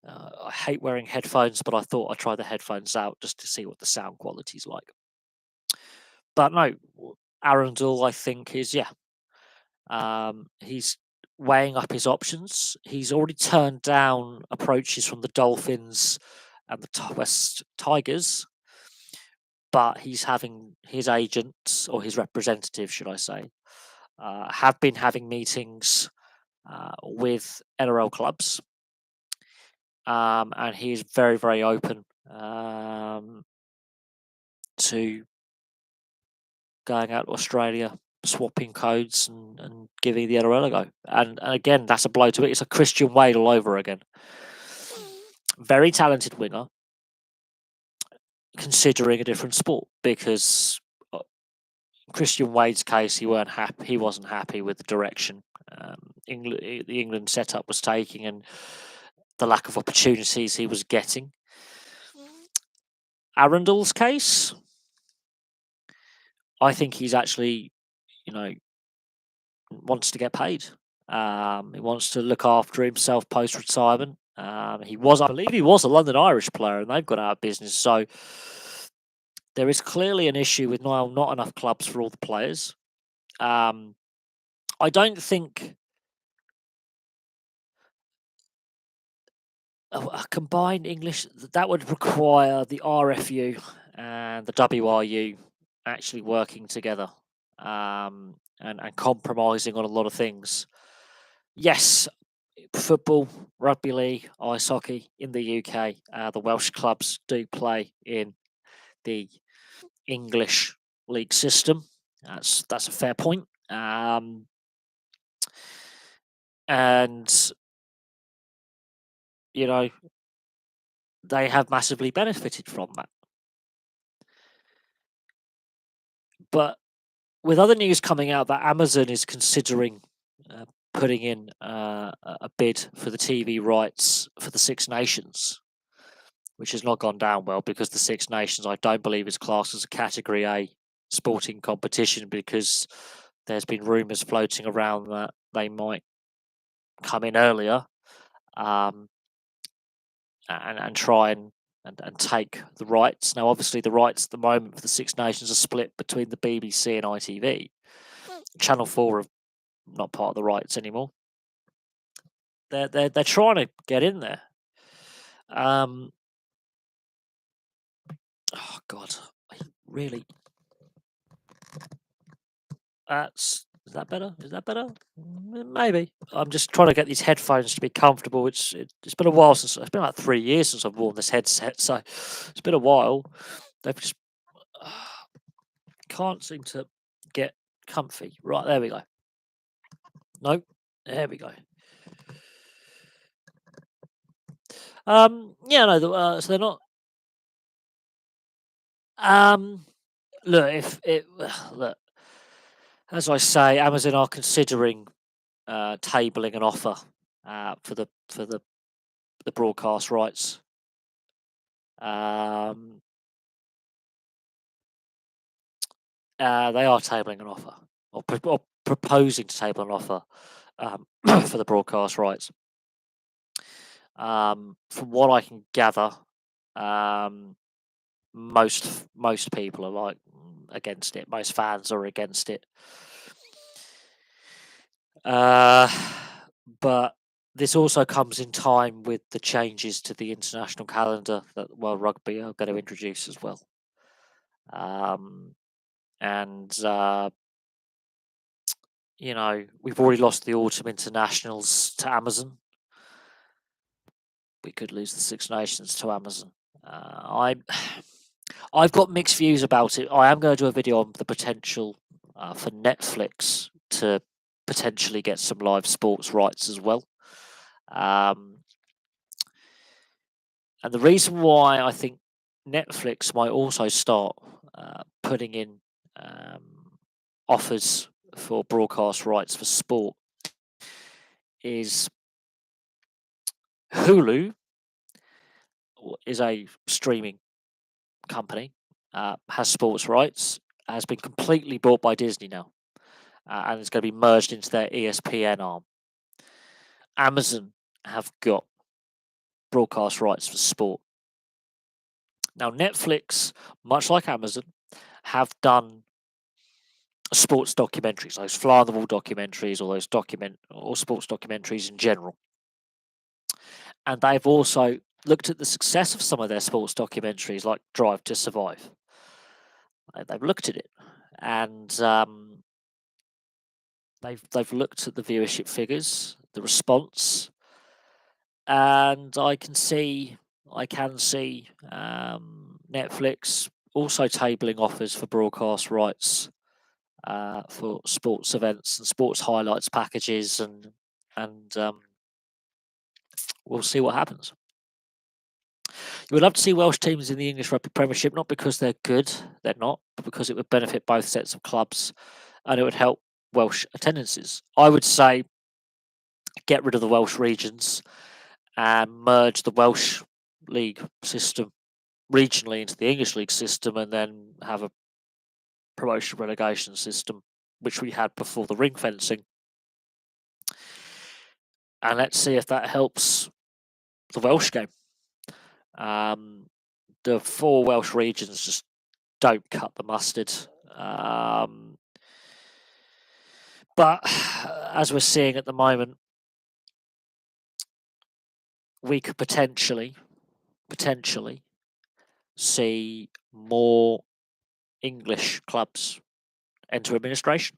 I hate wearing headphones, but I thought I'd try the headphones out just to see what the sound quality's like. But no, Arundel, I think, is, he's weighing up his options. He's already turned down approaches from the Dolphins and the West Tigers, but he's having his agents, or his representatives, should I say, have been having meetings with NRL clubs. And he is very, very open to going out to Australia, swapping codes and giving the NRL a go. And again, that's a blow to it. It's a Christian Wade all over again. Very talented winger, considering a different sport, because Christian Wade's case, he wasn't happy with the direction the England setup was taking and the lack of opportunities he was getting. Arundel's case, I think he's actually, wants to get paid. He wants to look after himself post-retirement. I believe he was a London Irish player, and they've gone out of business. So there is clearly an issue with not enough clubs for all the players. I don't think a combined English that would require the RFU and the WRU actually working together, and compromising on a lot of things. Yes, football, rugby league, ice hockey in the UK, the Welsh clubs do play in the English league system. That's a fair point. And you know, they have massively benefited from that. But with other news coming out that Amazon is considering putting in a bid for the TV rights for the Six Nations, which has not gone down well because the Six Nations, I don't believe, is classed as a Category A sporting competition, because there's been rumours floating around that they might come in earlier, and try and take the rights. Now, obviously, the rights at the moment for the Six Nations are split between the BBC and ITV. Channel 4 are not part of the rights anymore. They're trying to get in there. Oh God, really? Is that better? Is that better? Maybe. I'm just trying to get these headphones to be comfortable. It's been a while since it's been like 3 years since I've worn this headset, so it's been a while. They've just can't seem to get comfy. Right, there we go. Nope, there we go. Yeah, no, so they're not. Look, if it look, as I say, Amazon are considering tabling an offer for the broadcast rights. They are tabling an offer, or proposing to table an offer for the broadcast rights. From what I can gather, most people are like against it. Most fans are against it. But this also comes in time with the changes to the international calendar that World Rugby are going to introduce as well. And we've already lost the autumn internationals to Amazon. We could lose the Six Nations to Amazon. I've got mixed views about it. I am going to do a video on the potential for Netflix to potentially get some live sports rights as well. And the reason why I think Netflix might also start putting in offers for broadcast rights for sport is Hulu is a streaming company, has sports rights, has been completely bought by Disney now, and it's going to be merged into their ESPN arm. Amazon have got broadcast rights for sport. Now, Netflix, much like Amazon, have done sports documentaries, those fly on the wall documentaries, or those sports documentaries in general. And they've also looked at the success of some of their sports documentaries, like Drive to Survive. They've looked at it, and they've looked at the viewership figures, the response, and I can see Netflix also tabling offers for broadcast rights for sports events and sports highlights packages, and we'll see what happens. You would love to see Welsh teams in the English Rugby Premiership, not because they're good, they're not, but because it would benefit both sets of clubs and it would help Welsh attendances. I would say get rid of the Welsh regions and merge the Welsh league system regionally into the English league system, and then have a promotion relegation system, which we had before the ring fencing. And let's see if that helps the Welsh game. The 4 Welsh regions just don't cut the mustard. But as we're seeing at the moment, we could potentially see more English clubs enter administration.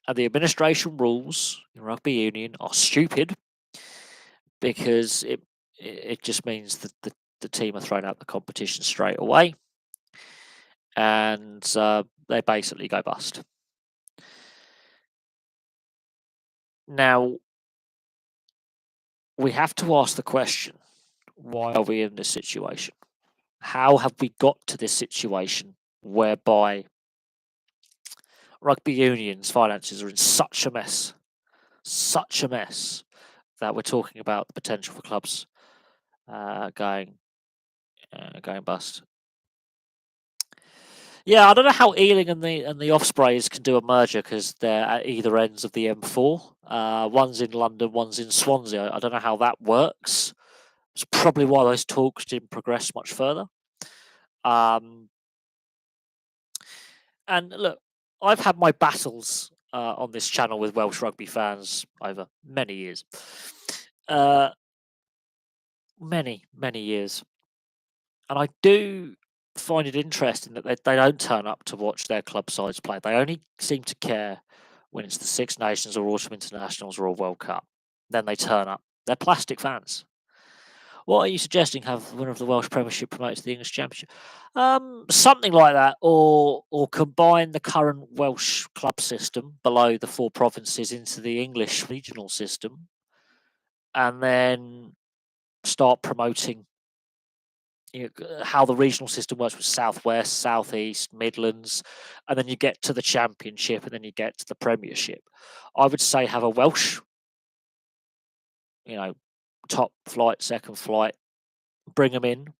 And the administration rules in rugby union are stupid because it just means that the team are thrown out the competition straight away, and they basically go bust. Now, we have to ask the question, why are we in this situation? How have we got to this situation whereby rugby union's finances are in such a mess, that we're talking about the potential for clubs going bust? Yeah, I don't know how Ealing and the Ospreys can do a merger because they're at either ends of the M4. One's in London, one's in Swansea. I don't know how that works. It's probably why those talks didn't progress much further. And look, I've had my battles on this channel with Welsh rugby fans over many years. Many years. And I do find it interesting that they don't turn up to watch their club sides play. They only seem to care when it's the Six Nations or Autumn Internationals or a World Cup. Then they turn up. They're plastic fans. What are you suggesting? Have the winner of the Welsh Premiership promoted to the English Championship? Something like that, or combine the current Welsh club system below the 4 provinces into the English regional system, and then start promoting how the regional system works with Southwest, Southeast, Midlands, and then you get to the Championship, and then you get to the Premiership. I would say have a Welsh, top flight, second flight, bring them in,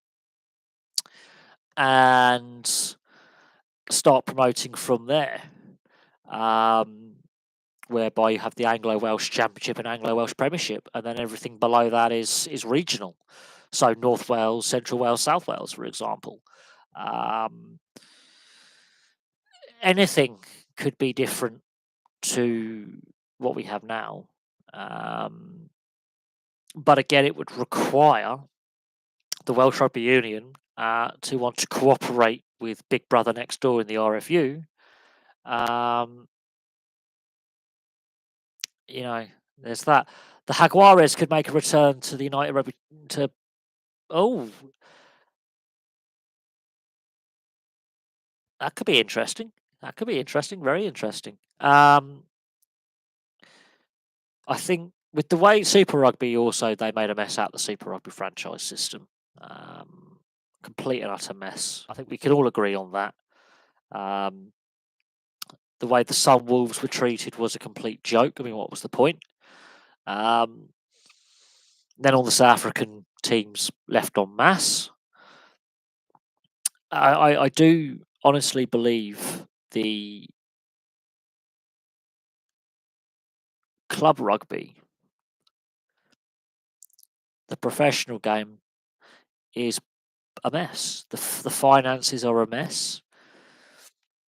and start promoting from there. Whereby you have the Anglo-Welsh Championship and Anglo-Welsh Premiership, and then everything below that is regional. So North Wales, Central Wales, South Wales, for example. Anything could be different to what we have now. But again, it would require the Welsh Rugby Union to want to cooperate with Big Brother next door in the RFU. There's that. The Jaguares could make a return to the United Rugby. That could be interesting. Very interesting. I think with the way Super Rugby also, they made a mess out of the Super Rugby franchise system. Complete and utter mess. I think we can all agree on that. The way the Sunwolves were treated was a complete joke. I mean, what was the point? Then all the South African teams left en masse. I do honestly believe the club rugby, the professional game, is a mess. The finances are a mess.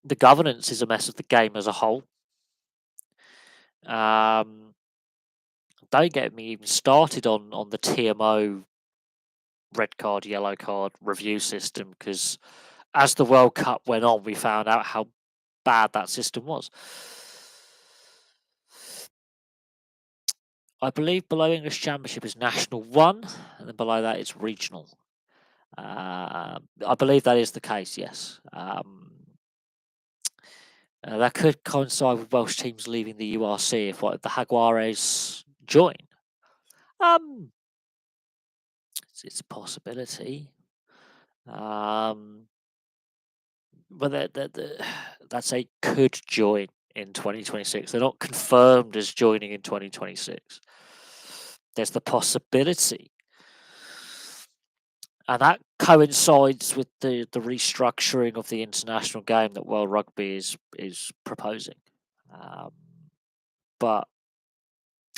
The governance is a mess of the game as a whole. Don't get me even started on the TMO red card, yellow card review system, because as the World Cup went on, we found out how bad that system was. I believe below English Championship is National 1, and then below that it's Regional. I believe that is the case, yes. That could coincide with Welsh teams leaving the URC if the Jaguares join. It's a possibility. But that's a could join in 2026. They're not confirmed as joining in 2026. There's the possibility. And that coincides with the restructuring of the international game that World Rugby is proposing. But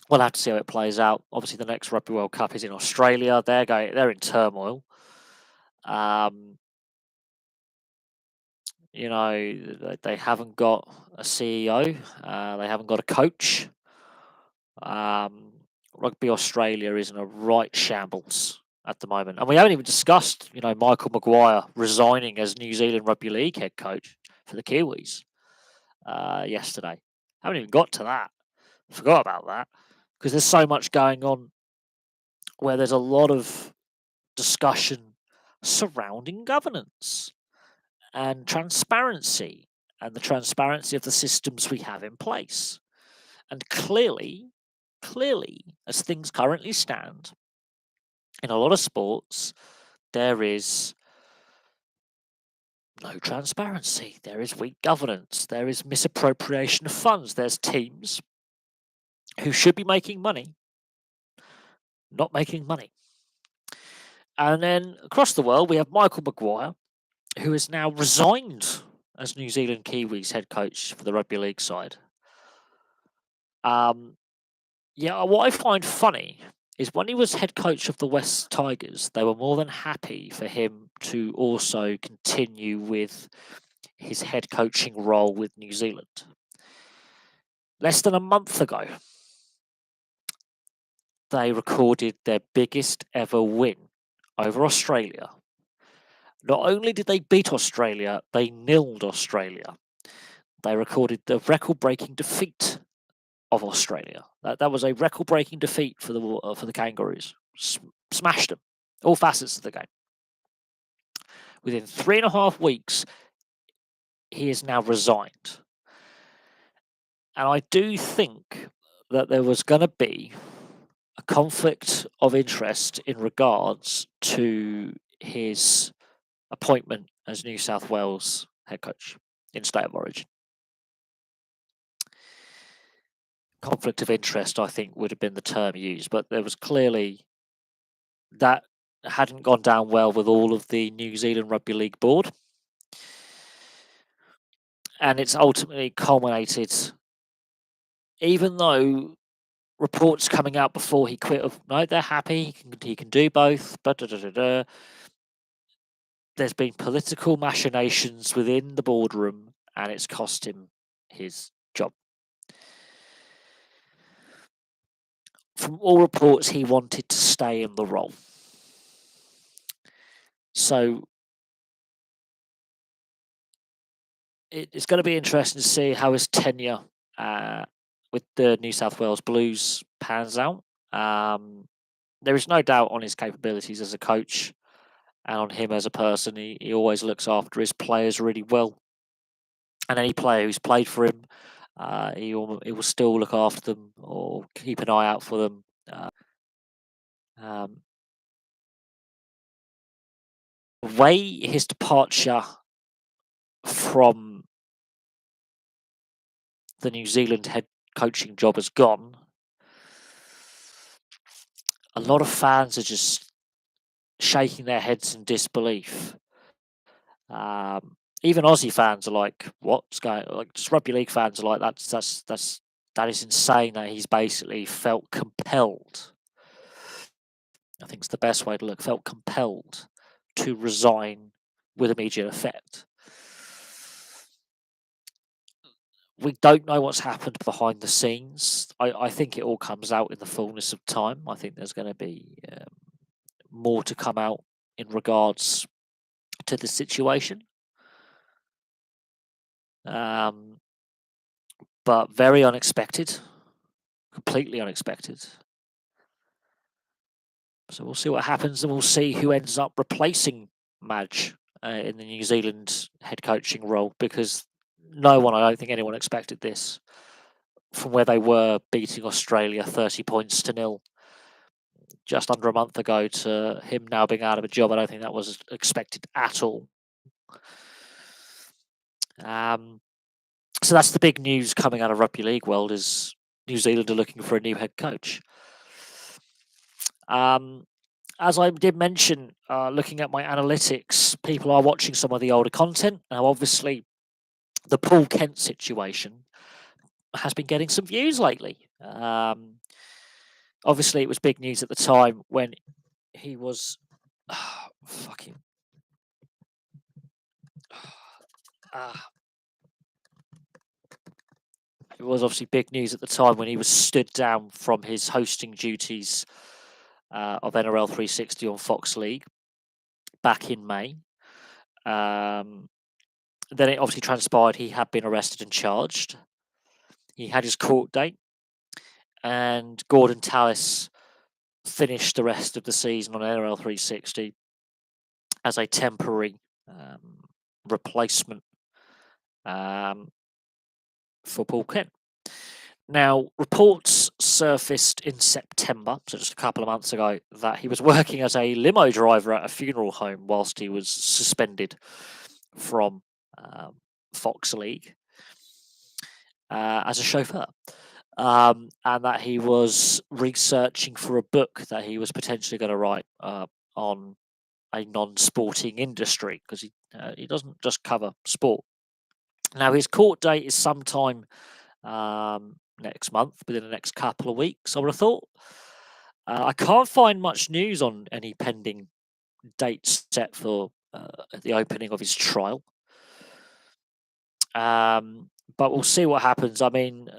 we'll have to see how it plays out. Obviously, the next Rugby World Cup is in Australia. They're in turmoil. They haven't got a CEO. They haven't got a coach. Rugby Australia is in a right shambles at the moment, and we haven't even discussed, Michael Maguire resigning as New Zealand Rugby League head coach for the Kiwis yesterday. Haven't even got to that. Forgot about that because there's so much going on where there's a lot of discussion surrounding governance and transparency and the transparency of the systems we have in place. And clearly, as things currently stand, in a lot of sports, there is no transparency. There is weak governance. There is misappropriation of funds. There's teams who should be making money, not making money. And then across the world, we have Michael Maguire, who has now resigned as New Zealand Kiwis head coach for the rugby league side. What I find funny is when he was head coach of the West Tigers, they were more than happy for him to also continue with his head coaching role with New Zealand. Less than a month ago, they recorded their biggest ever win over Australia. Not only did they beat Australia, they nilled Australia. They recorded the record-breaking defeat of Australia. That was a record-breaking defeat for the Kangaroos. Smashed them, all facets of the game. Within 3.5 weeks, he is now resigned. And I do think that there was going to be a conflict of interest in regards to his appointment as New South Wales head coach in State of Origin. Conflict of interest, I think, would have been the term used, but there was clearly that hadn't gone down well with all of the New Zealand Rugby League board. And it's ultimately culminated, even though reports coming out before he quit of, no, they're happy, he can do both, there's been political machinations within the boardroom and it's cost him his job. From all reports, he wanted to stay in the role. So it's going to be interesting to see how his tenure with the New South Wales Blues pans out. There is no doubt on his capabilities as a coach and on him as a person. He always looks after his players really well. And any player who's played for him, he will still look after them or keep an eye out for them. The way his departure from the New Zealand head coaching job has gone, a lot of fans are just shaking their heads in disbelief. Even Aussie fans are like, "What's going?" Like, just rugby league fans are like, "That is insane." That he's basically felt compelled. I think it's the best way to look. Felt compelled to resign with immediate effect. We don't know what's happened behind the scenes. I think it all comes out in the fullness of time. I think there's going to be more to come out in regards to the situation. But very unexpected, completely unexpected. So we'll see what happens, and we'll see who ends up replacing Madge in the New Zealand head coaching role, because I don't think anyone expected this from where they were beating Australia 30 points to nil just under a month ago to him now being out of a job. I don't think that was expected at all. So that's the big news coming out of rugby league world, is New Zealand are looking for a new head coach. As I did mention, looking at my analytics, people are watching some of the older content. Now, obviously, the Paul Kent situation has been getting some views lately. Obviously, it was big news at the time when he was fucking. it was obviously big news at the time when he was stood down from his hosting duties of NRL 360 on Fox League back in May. Then it obviously transpired he had been arrested and charged. He had his court date, and Gordon Tallis finished the rest of the season on NRL 360 as a temporary replacement for Paul Kent. Now, reports surfaced in September, so just a couple of months ago, that he was working as a limo driver at a funeral home whilst he was suspended from Fox League as a chauffeur. And that he was researching for a book that he was potentially going to write on a non-sporting industry, because he doesn't just cover sport. Now, his court date is sometime next month, within the next couple of weeks, I would have thought. I can't find much news on any pending dates set for the opening of his trial. But we'll see what happens. I mean,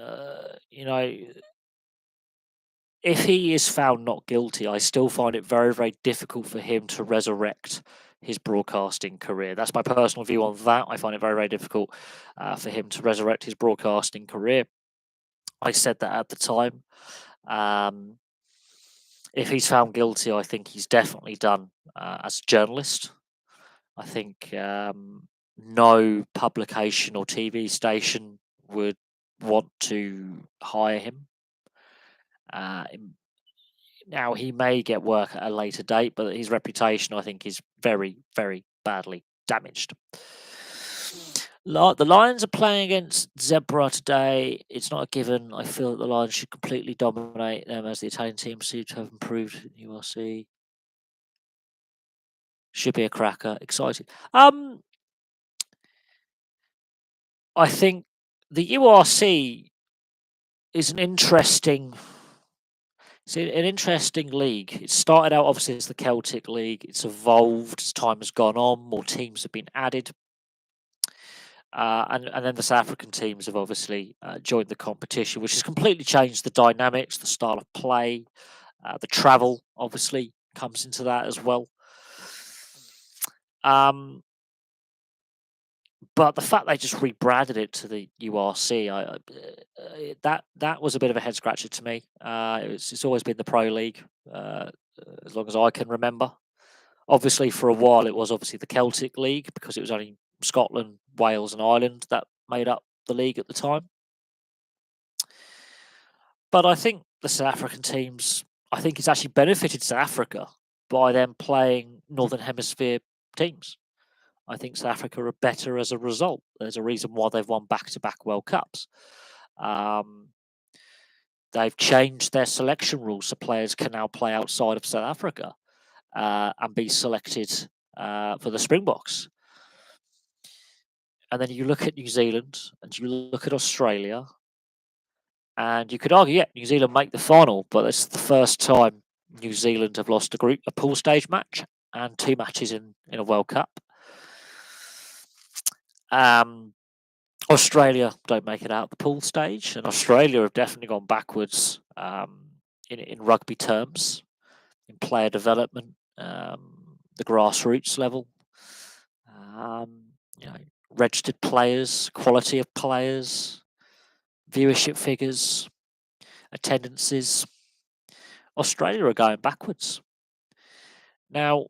if he is found not guilty, I still find it very, very difficult for him to resurrect his broadcasting career. That's my personal view on that. I find it very, very difficult for him to resurrect his broadcasting career. I said that at the time. If he's found guilty, I think he's definitely done as a journalist. I think no publication or TV station would want to hire him. Now, he may get work at a later date, but his reputation, I think, is very, very badly damaged. The Lions are playing against Zebra today. It's not a given. I feel that the Lions should completely dominate them, as the Italian team seem to have improved in URC. Should be a cracker. Exciting. I think the URC is an interesting league. It started out obviously as the Celtic League. It's evolved as time has gone on. More teams have been added. And then the South African teams have obviously joined the competition, which has completely changed the dynamics, the style of play, the travel obviously comes into that as well. But the fact they just rebranded it to the URC, that was a bit of a head scratcher to me. It's always been the Pro League as long as I can remember. Obviously, for a while, it was obviously the Celtic League, because it was only Scotland, Wales, and Ireland that made up the league at the time. But I think the South African teams, I think it's actually benefited South Africa by them playing Northern Hemisphere teams. I think South Africa are better as a result. There's a reason why they've won back-to-back World Cups. They've changed their selection rules, so players can now play outside of South Africa and be selected for the Springboks. And then you look at New Zealand and you look at Australia, and you could argue, yeah, New Zealand make the final, but it's the first time New Zealand have lost a pool stage match and 2 matches in a World Cup. Australia don't make it out the pool stage, and Australia have definitely gone backwards in rugby terms, in player development, the grassroots level. Registered players, quality of players, viewership figures, attendances. Australia are going backwards. Now,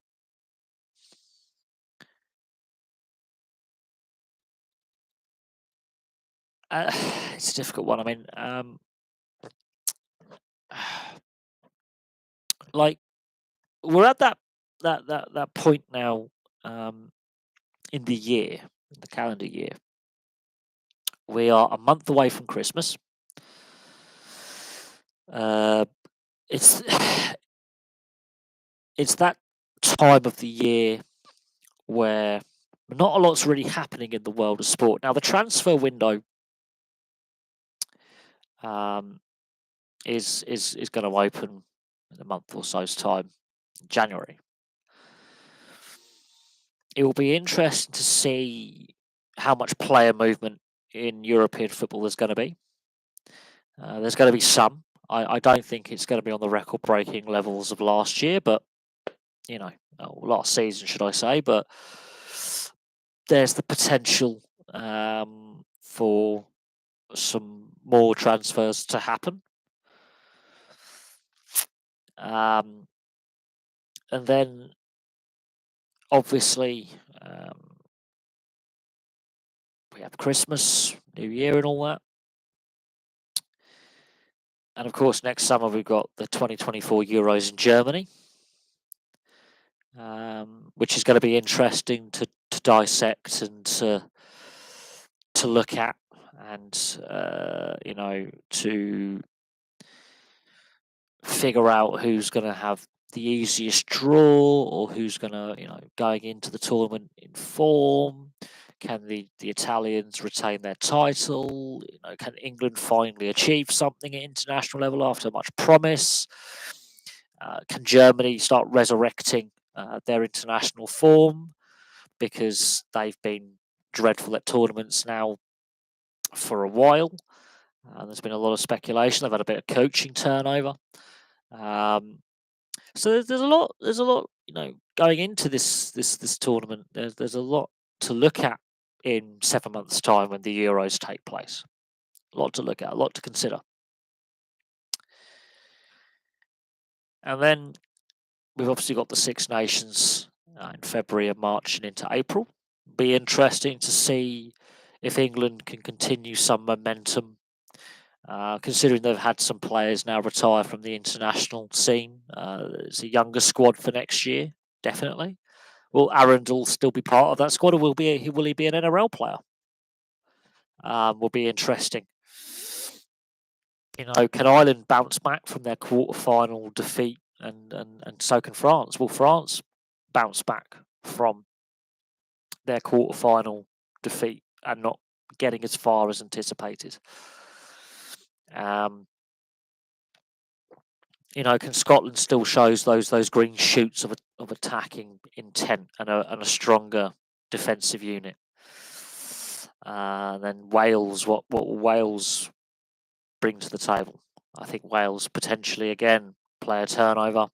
it's a difficult one. I mean, like, we're at that point now in the year, in the calendar year. We are a month away from Christmas. It's that time of the year where not a lot's really happening in the world of sport. Now, the transfer window is going to open in a month or so's time, January. It will be interesting to see how much player movement in European football there's going to be. There's going to be some. I don't think it's going to be on the record-breaking levels of last year, but last season, should I say? But there's the potential for some more transfers to happen. And then, obviously, we have Christmas, New Year, and all that. And of course, next summer we've got the 2024 Euros in Germany, which is going to be interesting to dissect and to look at, and to figure out who's going to have the easiest draw, or who's going to, going into the tournament in form. Can the Italians retain their title? Can England finally achieve something at international level after much promise? Can Germany start resurrecting their international form, because they've been dreadful at tournaments now for a while? There's been a lot of speculation. They've had a bit of coaching turnover. So there's a lot. There's a lot, going into this tournament. There's a lot to look at in 7 months' time when the Euros take place. A lot to look at, a lot to consider. And then we've obviously got the Six Nations in February and March and into April. Be interesting to see if England can continue some momentum, considering they've had some players now retire from the international scene. It's a younger squad for next year, definitely. Will Arundel still be part of that squad, or will he be an NRL player? Will be interesting. Can Ireland bounce back from their quarter-final defeat, and so can France? Will France bounce back from their quarter-final defeat and not getting as far as anticipated? Can Scotland still shows those green shoots of attacking intent and a stronger defensive unit? And then Wales, what will Wales bring to the table? I think Wales potentially again player turnover,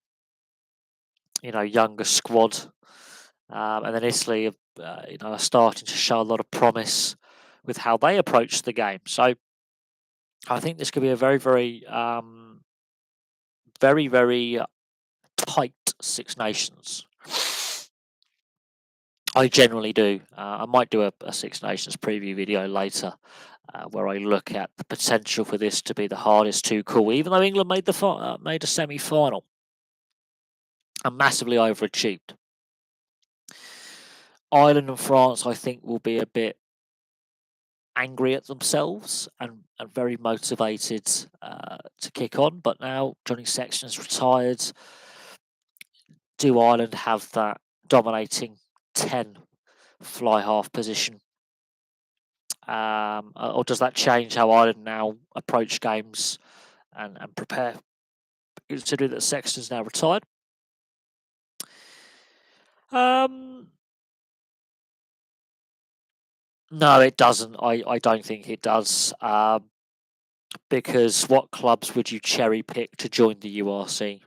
younger squad, and then Italy, are starting to show a lot of promise with how they approach the game. So I think this could be a very, very, very, very tight Six Nations. I generally do. I might do a Six Nations preview video later, where I look at the potential for this to be the hardest to call, even though England made a semi-final and massively overachieved. Ireland and France, I think, will be a bit angry at themselves and very motivated to kick on. But now Johnny Sexton's retired. Do Ireland have that dominating 10 fly half position? Or does that change how Ireland now approach games and prepare, considering that Sexton's now retired? No, it doesn't. I don't think it does. Because what clubs would you cherry pick to join the URC?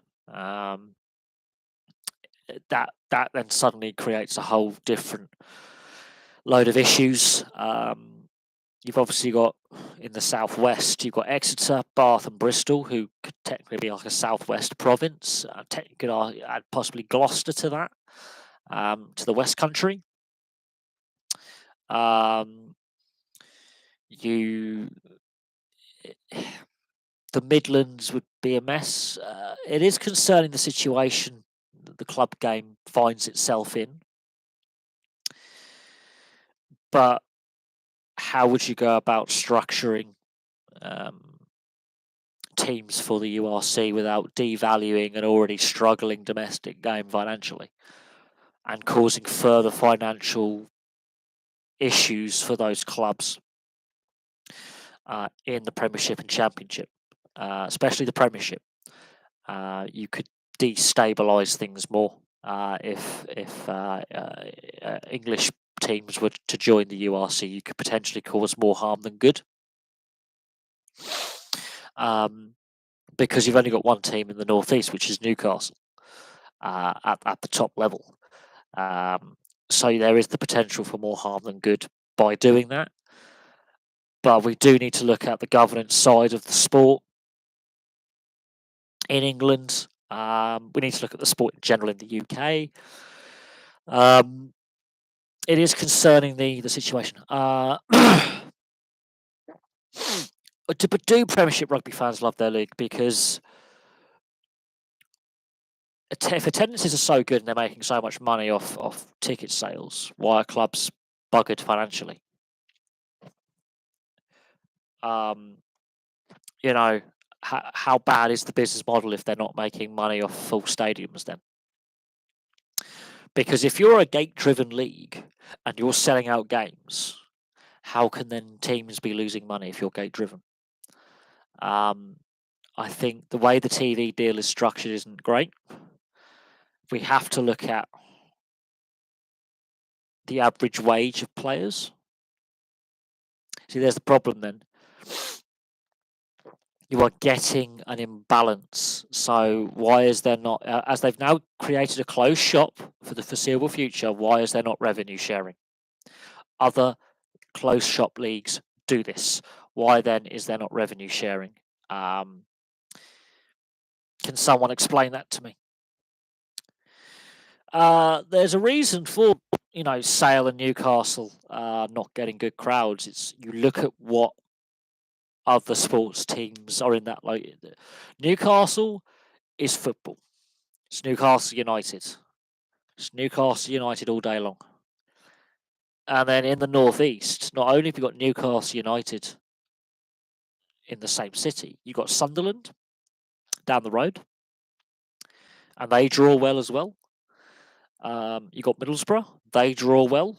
That then suddenly creates a whole different load of issues. You've obviously got, in the southwest, you've got Exeter, Bath, and Bristol, who could technically be like a southwest province. Technically, could add possibly Gloucester to that, to the West Country. The Midlands would be a mess. It is concerning, the situation that the club game finds itself in. But how would you go about structuring teams for the URC without devaluing an already struggling domestic game financially and causing further financial issues for those clubs in the Premiership and Championship, especially the Premiership? You could destabilise things more if English teams were to join the URC, you could potentially cause more harm than good. Because you've only got one team in the northeast, which is Newcastle, at the top level. So there is the potential for more harm than good by doing that. But we do need to look at the governance side of the sport in England. We need to look at the sport in general in the UK. It is concerning the situation. Do Premiership rugby fans love their league? Because if attendances are so good and they're making so much money off ticket sales, why are clubs buggered financially? You know, how bad is the business model if they're not making money off full stadiums then? Because if you're a gate-driven league and you're selling out games, how can then teams be losing money if you're gate-driven? I think the way the TV deal is structured isn't great. We have to look at the average wage of players. See, there's the problem then. You are getting an imbalance. So why is there not, as they've now created a closed shop for the foreseeable future, why is there not revenue sharing? Other closed shop leagues do this. Why then is there not revenue sharing? Can someone explain that to me? There's a reason for Sale and Newcastle not getting good crowds. It's you look at what other sports teams are in that. Like Newcastle is football. It's Newcastle United. It's Newcastle United all day long. And then in the northeast, not only have you got Newcastle United in the same city, you've got Sunderland down the road, and they draw well as well. You got Middlesbrough, they draw well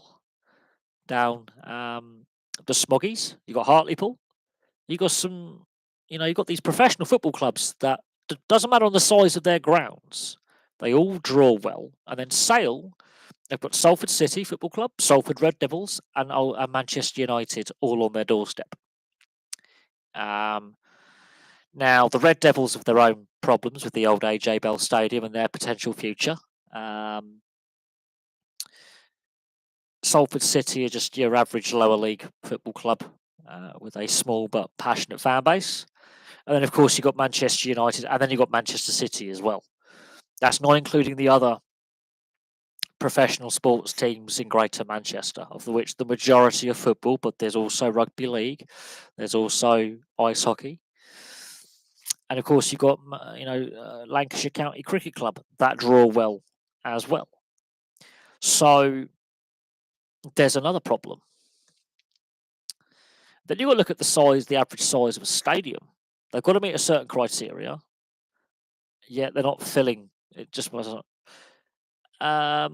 down the Smoggies. You got Hartlepool. You got some, you got these professional football clubs that doesn't matter on the size of their grounds, they all draw well. And then Sale, they've got Salford City Football Club, Salford Red Devils, and Manchester United all on their doorstep. Now, the Red Devils have their own problems with the old AJ Bell Stadium and their potential future. Salford City are just your average lower league football club with a small but passionate fan base. And then, of course, you've got Manchester United, and then you've got Manchester City as well. That's not including the other professional sports teams in Greater Manchester, of which the majority are football, but there's also rugby league, there's also ice hockey, and of course you've got Lancashire County Cricket Club that draw well as well. So there's another problem. Then you've got to look at the average size of a stadium. They've got to meet a certain criteria, yet they're not filling. It just wasn't. Well,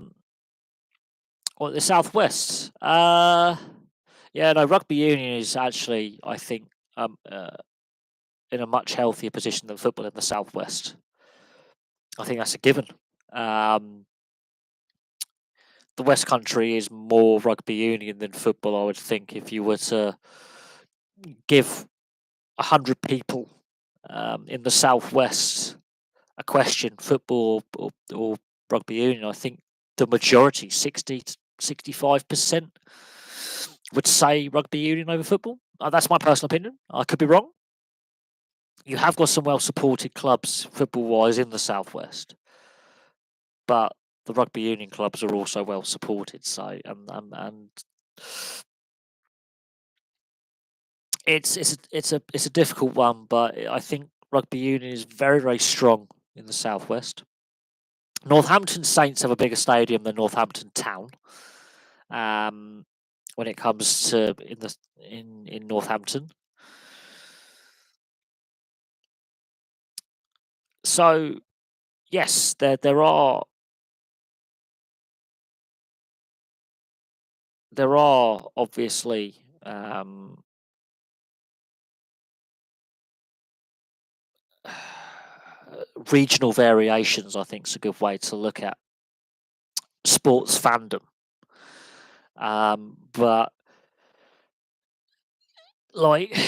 the Southwest. Rugby union is actually, I think, in a much healthier position than football in the Southwest. I think that's a given. The West Country is more rugby union than football, I would think, if you were to give 100 people in the Southwest a question, football or rugby union, I think the majority, 60 to 65%, would say rugby union over football. That's my personal opinion. I could be wrong. You have got some well-supported clubs, football-wise, in the Southwest, but the rugby union clubs are also well-supported. So, and it's a difficult one, but I think rugby union is very, very strong in the Southwest. Northampton Saints have a bigger stadium than Northampton Town. When it comes to in Northampton. So yes, there are obviously regional variations. I think is a good way to look at sports fandom. But like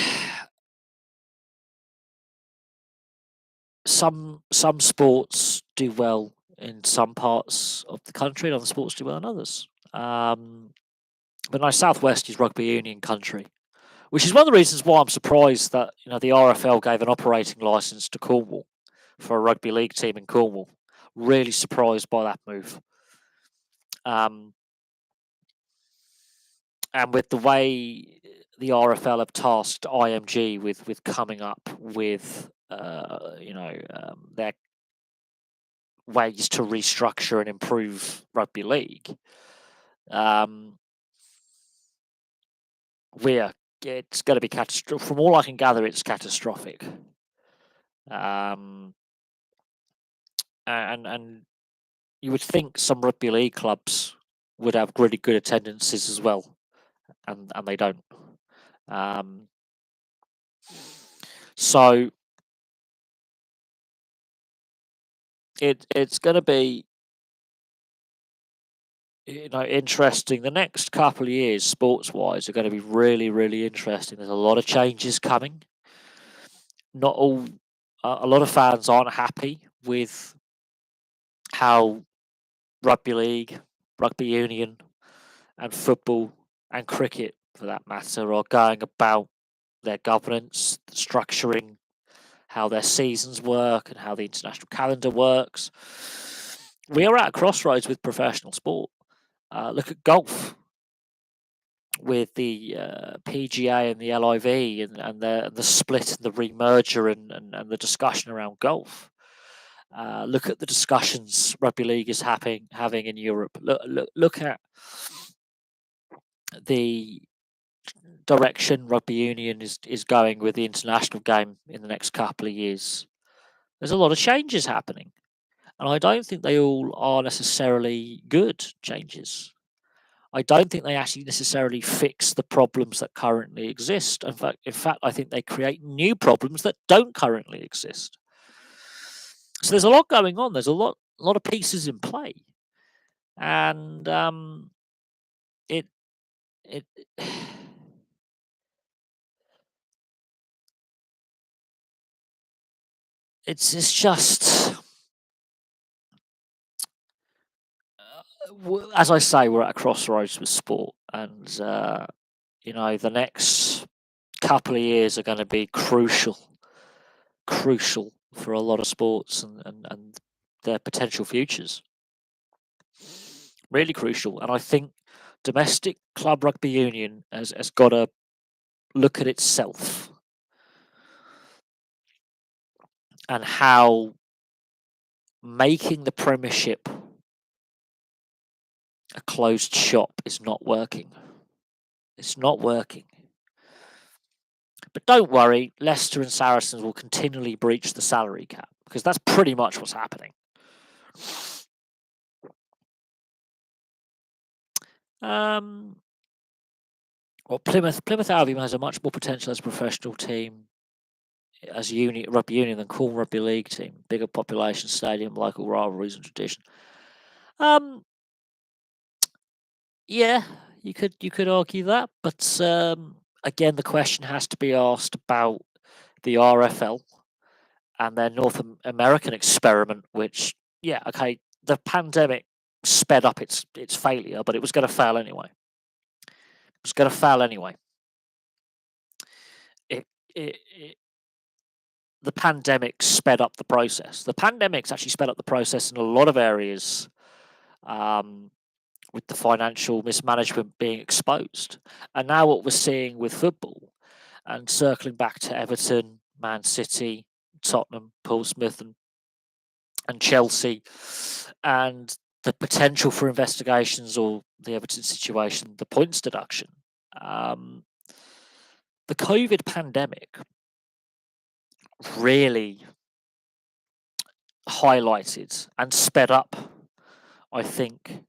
some sports do well in some parts of the country, and other sports do well in others. But no, Southwest is rugby union country, which is one of the reasons why I'm surprised that the RFL gave an operating license to Cornwall for a rugby league team in Cornwall. Really surprised by that move. And with the way the RFL have tasked IMG with coming up with their ways to restructure and improve rugby league, it's going to be catastrophic. From all I can gather, it's catastrophic. And you would think some rugby league clubs would have really good attendances as well, and they don't. So it's going to be interesting. The next couple of years, sports wise, are going to be really, really interesting. There's a lot of changes coming. Not all, a lot of fans aren't happy with how rugby league, rugby union, and football and cricket, for that matter, are going about their governance, structuring, how their seasons work, and how the international calendar works. We are at a crossroads with professional sport. Look at golf with the PGA and the LIV and the split and the remerger and the discussion around golf. Look at the discussions rugby league is having in Europe. Look at the direction rugby union is going with the international game in the next couple of years. There's a lot of changes happening, and I don't think they all are necessarily good changes. I don't think they actually necessarily fix the problems that currently exist. In fact, I think they create new problems that don't currently exist. So there's a lot going on. There's a lot of pieces in play, and it it's just as I say, we're at a crossroads with sport, and the next couple of years are going to be crucial for a lot of sports and their potential futures. Really crucial, and I think domestic club rugby union has got to look at itself and how making the Premiership a closed shop is not working. It's not working. But don't worry, Leicester and Saracens will continually breach the salary cap, because that's pretty much what's happening. Well, Plymouth Albion has a much more potential as a professional team, as a rugby union, than Cornwall Rugby League team. Bigger population, stadium, local rivalries and tradition. Yeah, you could argue that, but again, the question has to be asked about the RFL and their North American experiment, which, yeah, okay, the pandemic sped up its failure, but it was going to fail anyway. It was going to fail anyway. The pandemic sped up the process. The pandemic's actually sped up the process in a lot of areas, with the financial mismanagement being exposed. And now what we're seeing with football, and circling back to Everton, Man City, Tottenham, Portsmouth, and Chelsea, and the potential for investigations, or the Everton situation, the points deduction. The COVID pandemic really highlighted and sped up, I think,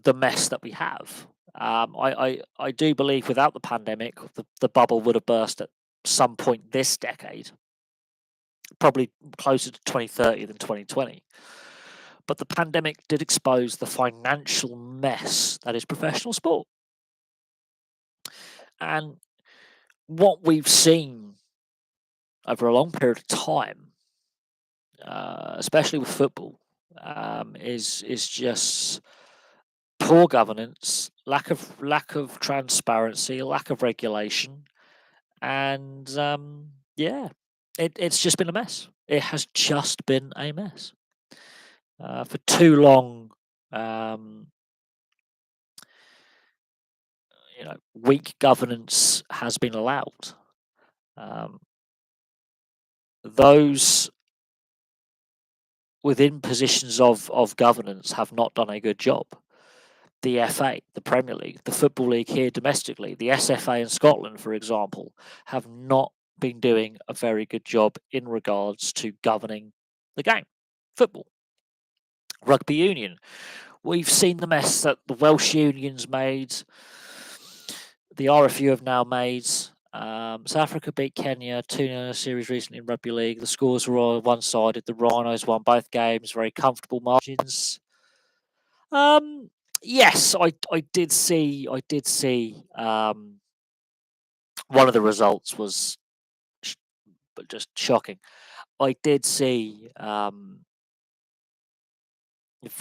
the mess that we have. I do believe without the pandemic, the bubble would have burst at some point this decade, probably closer to 2030 than 2020. But the pandemic did expose the financial mess that is professional sport. And what we've seen over a long period of time, especially with football, is just poor governance, lack of transparency, lack of regulation, and yeah, it's just been a mess. It has just been a mess for too long. Weak governance has been allowed. Those within positions of governance have not done a good job. The FA, the Premier League, the Football League here domestically, the SFA in Scotland, for example, have not been doing a very good job in regards to governing the game. Football. Rugby union. We've seen the mess that the Welsh unions made, the RFU have now made. South Africa beat Kenya 2-0 in a series recently in Rugby League. The scores were all one-sided. The Rhinos won both games, very comfortable margins. Yes, I did see. One of the results was just shocking. I did see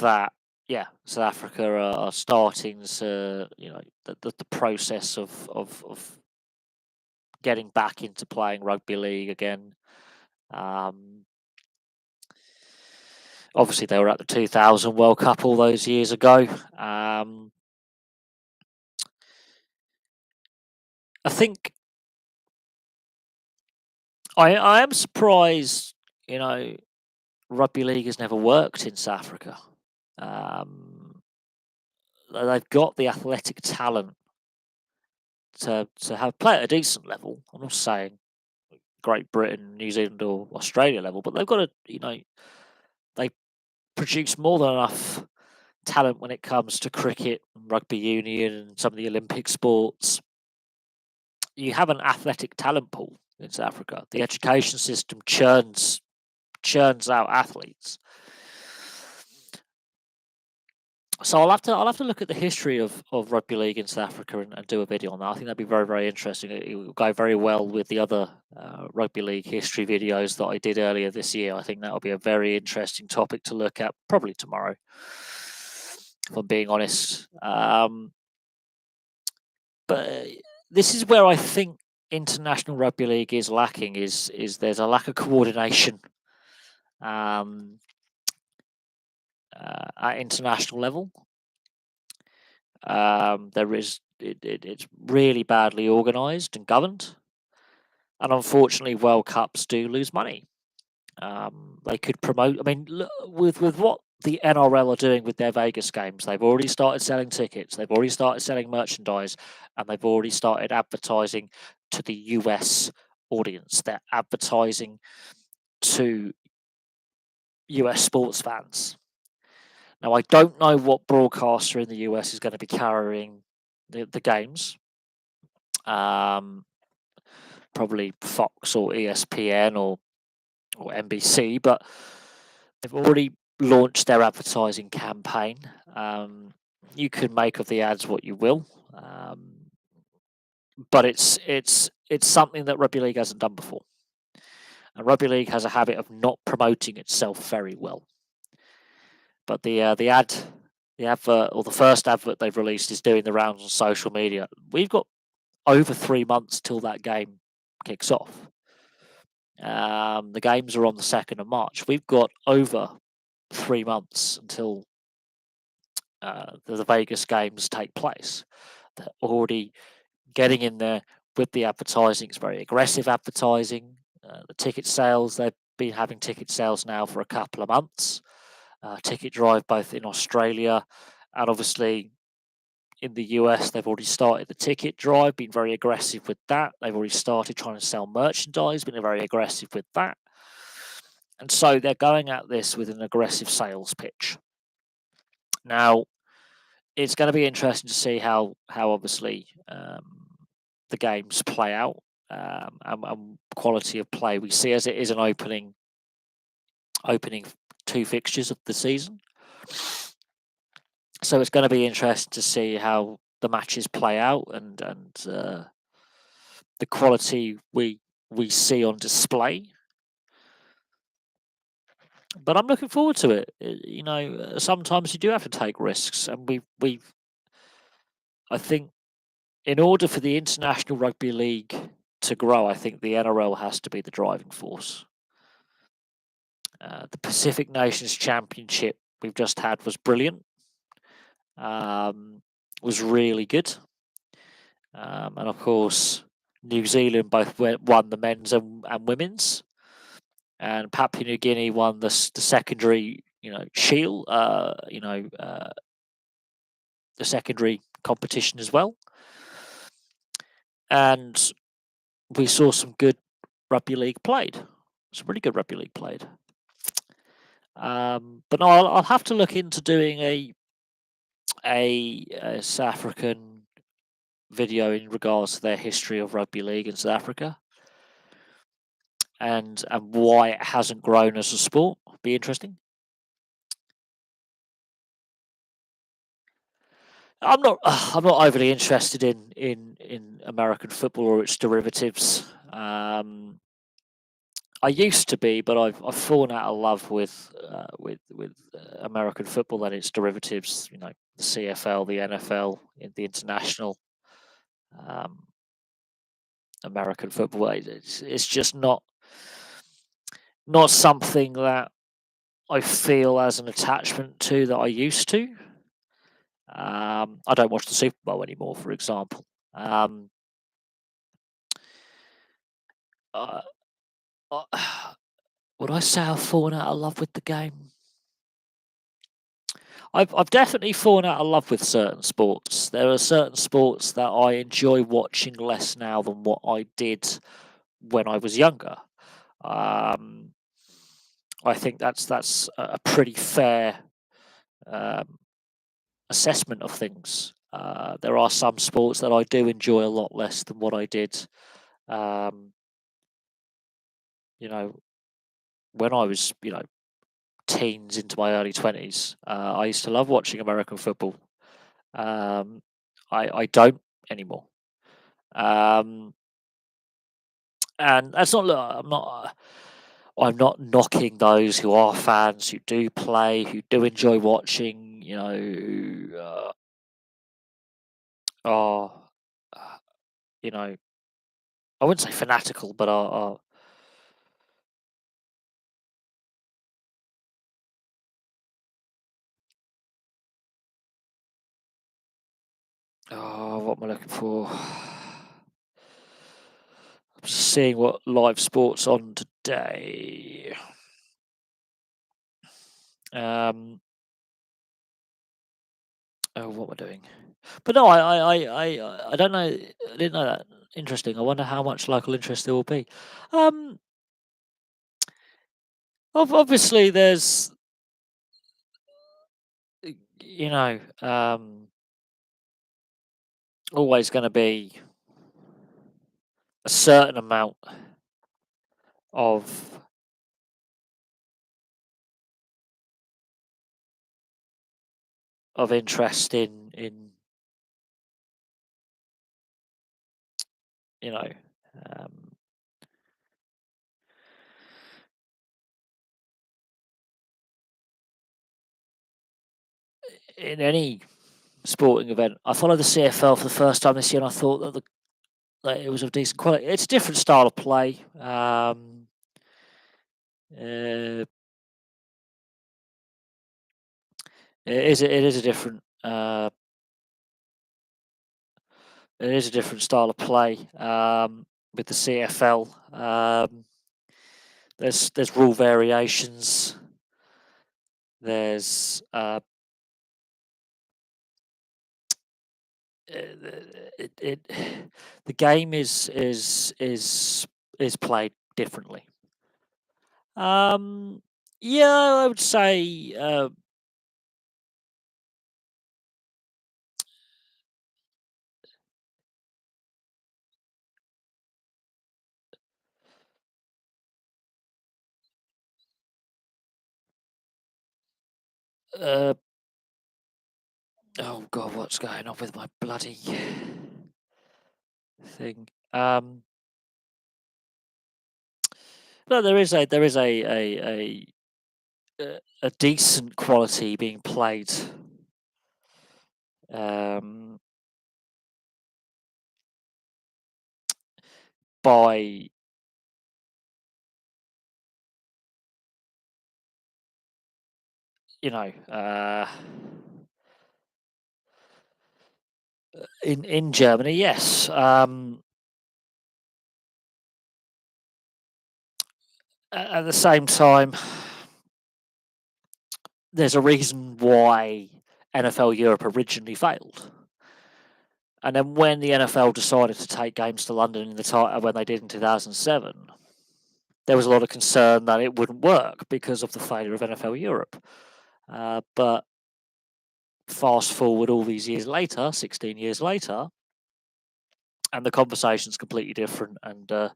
that. Yeah, South Africa are starting to, the process of getting back into playing rugby league again. Obviously, they were at the 2000 World Cup all those years ago. I think I am surprised, rugby league has never worked in South Africa. They've got the athletic talent to have play at a decent level. I'm not saying Great Britain, New Zealand, or Australia level, but they've got to, they produce more than enough talent when it comes to cricket, and rugby union, and some of the Olympic sports. You have an athletic talent pool in South Africa. The education system churns out athletes. So I'll have to look at the history of rugby league in South Africa and do a video on that. I think that'd be very, very interesting. It will go very well with the other rugby league history videos that I did earlier this year. I think that'll be a very interesting topic to look at, probably tomorrow, if I'm being honest. But this is where I think international rugby league is lacking. Is there's a lack of coordination at international level. It's really badly organised and governed, and unfortunately, World Cups do lose money. They could promote. I mean, with what the NRL are doing with their Vegas games, they've already started selling tickets. They've already started selling merchandise, and they've already started advertising to the US audience. They're advertising to US sports fans. Now, I don't know what broadcaster in the US is going to be carrying the games. Probably Fox or ESPN or NBC, but they've already launched their advertising campaign. You can make of the ads what you will, but it's something that rugby league hasn't done before, and rugby league has a habit of not promoting itself very well. But the advert, or the first advert they've released, is doing the rounds on social media. We've got over 3 months till that game kicks off. The games are on the 2nd of March. We've got over 3 months until the Vegas games take place. They're already getting in there with the advertising. It's very aggressive advertising. The ticket sales, they've been having ticket sales now for a couple of months. Ticket drive both in Australia and obviously in the US. They've already started the ticket drive, been very aggressive with that. They've already started trying to sell merchandise, been very aggressive with that. And so they're going at this with an aggressive sales pitch. Now, it's going to be interesting to see how obviously the games play out and quality of play we see, as it is an opening 2 fixtures of the season. So it's going to be interesting to see how the matches play out and the quality we see on display. But I'm looking forward to it. You know, sometimes you do have to take risks, and we've I think in order for the International Rugby League to grow, I think the NRL has to be the driving force. The Pacific Nations Championship we've just had was brilliant. Was really good. And of course, New Zealand both won the men's and women's, and Papua New Guinea won the secondary, shield, the secondary competition as well. And we saw some good rugby league played. Some really good rugby league played. But no, I'll have to look into doing a South African video in regards to their history of rugby league in South Africa, and why it hasn't grown as a sport. Be interesting. I'm not overly interested in American football or its derivatives. I used to be, but I've fallen out of love with American football and its derivatives. You know, the CFL, the NFL, the international American football. It's just not something that I feel as an attachment to that I used to. I don't watch the Super Bowl anymore, for example. Uh, would I say I've fallen out of love with the game? I've definitely fallen out of love with certain sports. There are certain sports that I enjoy watching less now than what I did when I was younger. I think that's a pretty fair assessment of things. There are some sports that I do enjoy a lot less than what I did. You know, when I was teens into my early 20s, I used to love watching American football. I don't anymore. And that's not. I'm not knocking those who are fans, who do play, who do enjoy watching. Who are I wouldn't say fanatical, but are what am I looking for? I'm just seeing what live sports on today. What we're doing, but no, I don't know. I didn't know that. Interesting. I wonder how much local interest there will be. Obviously, there's always going to be a certain amount of interest in in any sporting event. I followed the CFL for the first time this year, and I thought that it was of decent quality. It's a different style of play. It is a different. It is a different style of play with the CFL. There's rule variations. There's the game is played differently. Yeah, I would say Oh God, what's going on with my bloody thing? No, there is a decent quality being played. By in Germany, yes. At the same time, there's a reason why NFL Europe originally failed. And then when the NFL decided to take games to London in the when they did in 2007, there was a lot of concern that it wouldn't work because of the failure of NFL Europe. But fast forward all these years later, 16 years later, and the conversation's completely different. And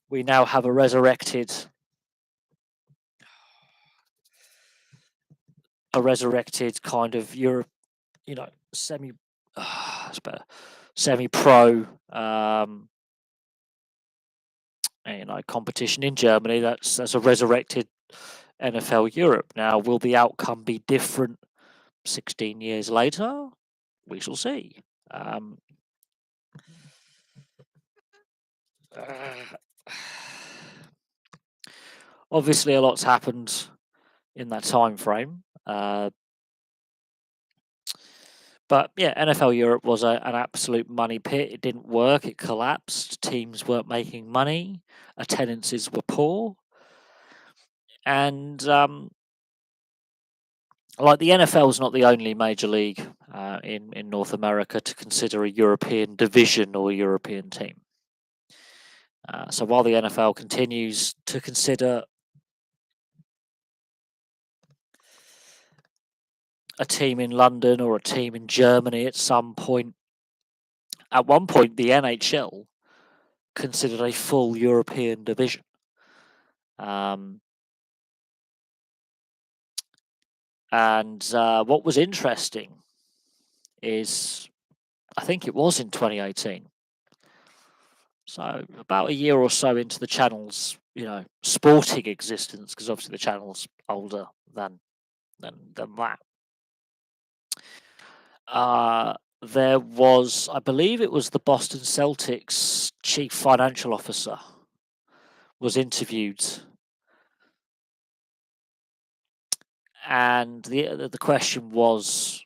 we now have a resurrected kind of Europe, semi. It's better, semi-pro. Competition in Germany. That's a resurrected NFL Europe. Now, will the outcome be different 16 years later? We shall see. Obviously, a lot's happened in that time frame. But yeah, NFL Europe was an absolute money pit. It didn't work. It collapsed. Teams weren't making money. Attendances were poor. And like the NFL is not the only major league in North America to consider a European division or a European team. So while the NFL continues to consider a team in London or a team in Germany at one point the NHL considered a full European division. And what was interesting is, I think it was in 2018. So about a year or so into the channel's, sporting existence, because obviously the channel's older than that. There was, I believe it was the Boston Celtics chief financial officer was interviewed, and the question was,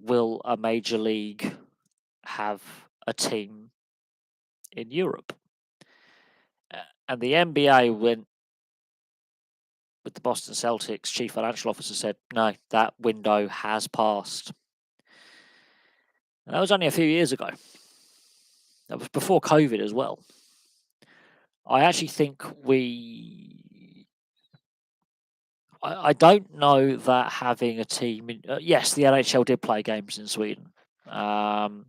will a major league have a team in Europe? And the NBA went with the Boston Celtics chief financial officer said, no, that window has passed. And that was only a few years ago. That was before COVID as well. I actually think I don't know that having a team in, yes, the NHL did play games in Sweden. The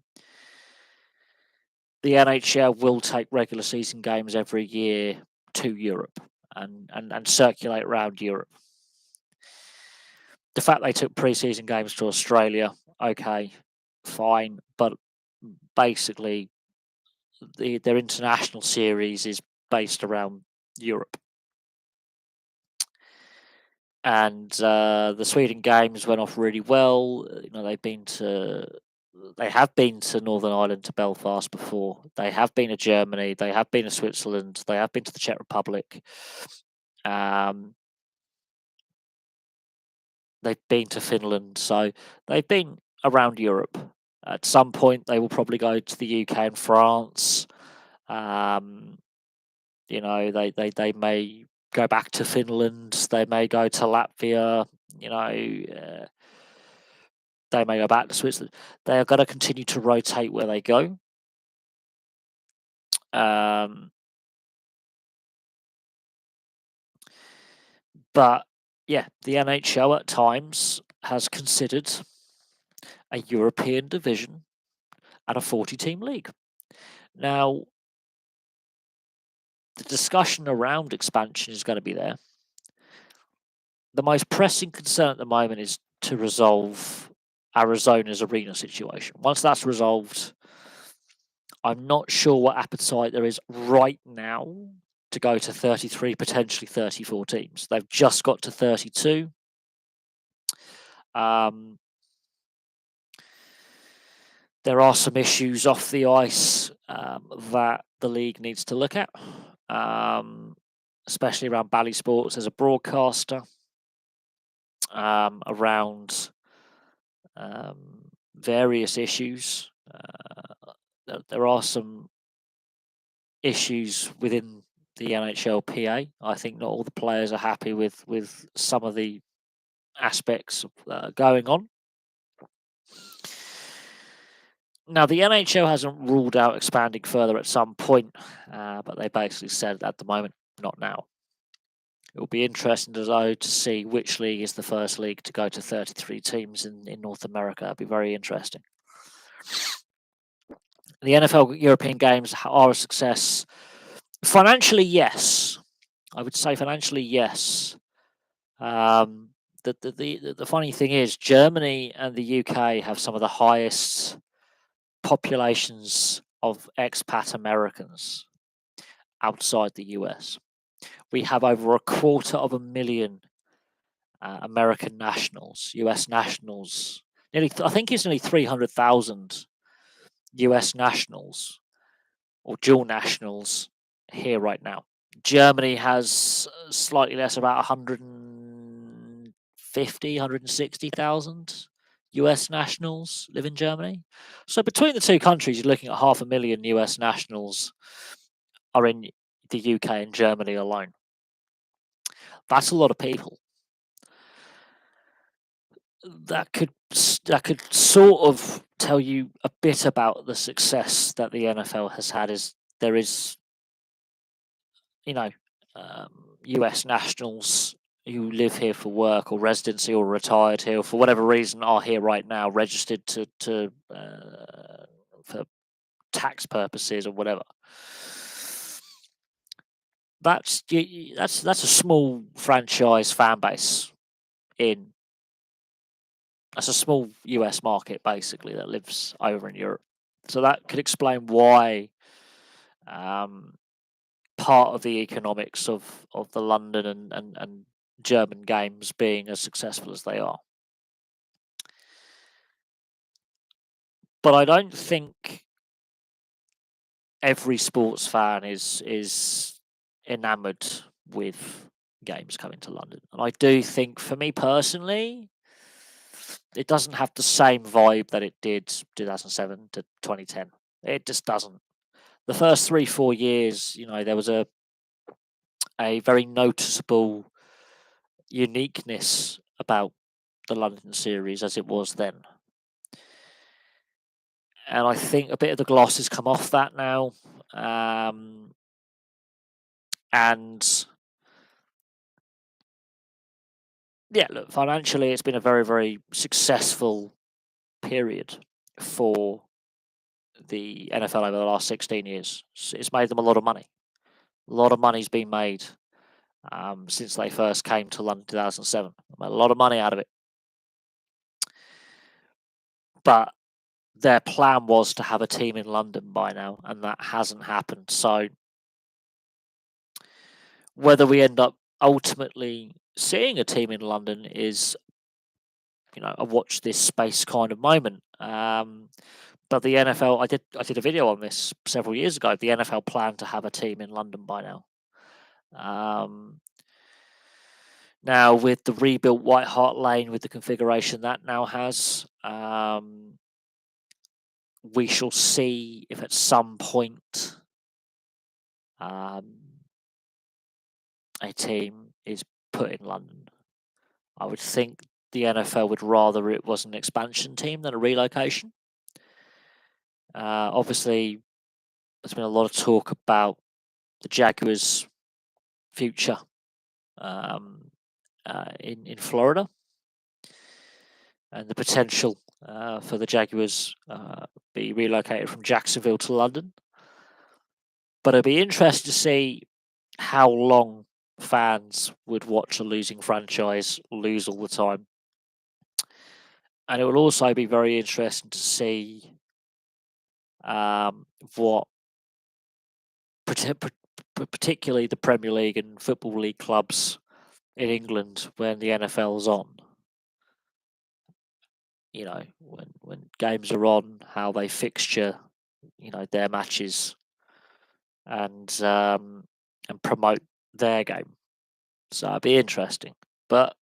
NHL will take regular season games every year to Europe and circulate around Europe. The fact they took pre-season games to Australia, okay, fine, but basically their international series is based around Europe. And the Sweden games went off really well. They have been to Northern Ireland, to Belfast before. They have been to Germany. They have been to Switzerland. They have been to the Czech Republic. They've been to Finland. So they've been around Europe. At some point, they will probably go to the UK and France. They may go back to Finland. They may go to Latvia. They may go back to Switzerland. They are going to continue to rotate where they go. But yeah, the NHL at times has considered a European division and a 40-team league. Now, the discussion around expansion is going to be there. the most pressing concern at the moment is to resolve Arizona's arena situation. Once that's resolved, I'm not sure what appetite there is right now to go to 33, potentially 34 teams. They've just got to 32. There are some issues off the ice that the league needs to look at, especially around Bally Sports as a broadcaster, around various issues. There are some issues within the NHLPA. I think not all the players are happy with some of the aspects going on. Now, the NHL hasn't ruled out expanding further at some point, but they basically said at the moment, not now. It will be interesting to see which league is the first league to go to 33 teams in North America. It'll be very interesting. The NFL European Games are a success. Financially, yes. I would say financially, yes. The funny thing is, Germany and the UK have some of the highest populations of expat Americans outside the US. We have over 250,000 American nationals, US nationals. I think it's nearly 300,000 US nationals or dual nationals here right now. Germany has slightly less, about 160,000 US nationals live in Germany. So between the two countries, you're looking at 500,000 US nationals are in the UK and Germany alone. That's a lot of people. That could sort of tell you a bit about the success that the NFL has had. Is there is, US nationals who live here for work or residency or retired here or for whatever reason are here right now, registered to for tax purposes or whatever. That's a small franchise fan base that's a small US market basically that lives over in Europe. So that could explain why part of the economics of the London and German games being as successful as they are. But I don't think every sports fan is enamoured with games coming to London. And I do think, for me personally, it doesn't have the same vibe that it did 2007 to 2010. It just doesn't. The first 3-4 years, there was a very noticeable uniqueness about the London series as it was then. And I think a bit of the gloss has come off that now. And yeah, look, financially, it's been a very, very successful period for the NFL over the last 16 years. It's made them a lot of money. A lot of money's been made since they first came to London 2007. Made a lot of money out of it. But their plan was to have a team in London by now, and that hasn't happened. So whether we end up ultimately seeing a team in London is, a watch this space kind of moment. But the NFL, I did a video on this several years ago. The NFL planned to have a team in London by now. Now with the rebuilt White Hart Lane, with the configuration that now has, we shall see if at some point a team is put in London. I would think the NFL would rather it was an expansion team than a relocation. Obviously, there's been a lot of talk about the Jaguars' future in Florida and the potential for the Jaguars be relocated from Jacksonville to London. But it'll be interesting to see how long fans would watch a losing franchise lose all the time. And it will also be very interesting to see what, particularly the Premier League and Football League clubs in England when the NFL's on. You know, when games are on, how they fixture, their matches and promote their game. So it'd be interesting. But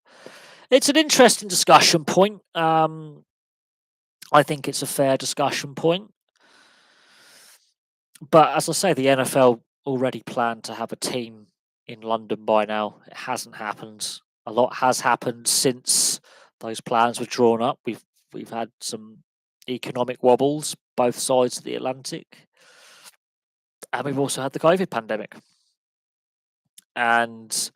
it's an interesting discussion point. I think it's a fair discussion point. But as I say, the NFL already planned to have a team in London by now. It hasn't happened. A lot has happened since those plans were drawn up. We've had some economic wobbles both sides of the Atlantic, and we've also had the COVID pandemic. And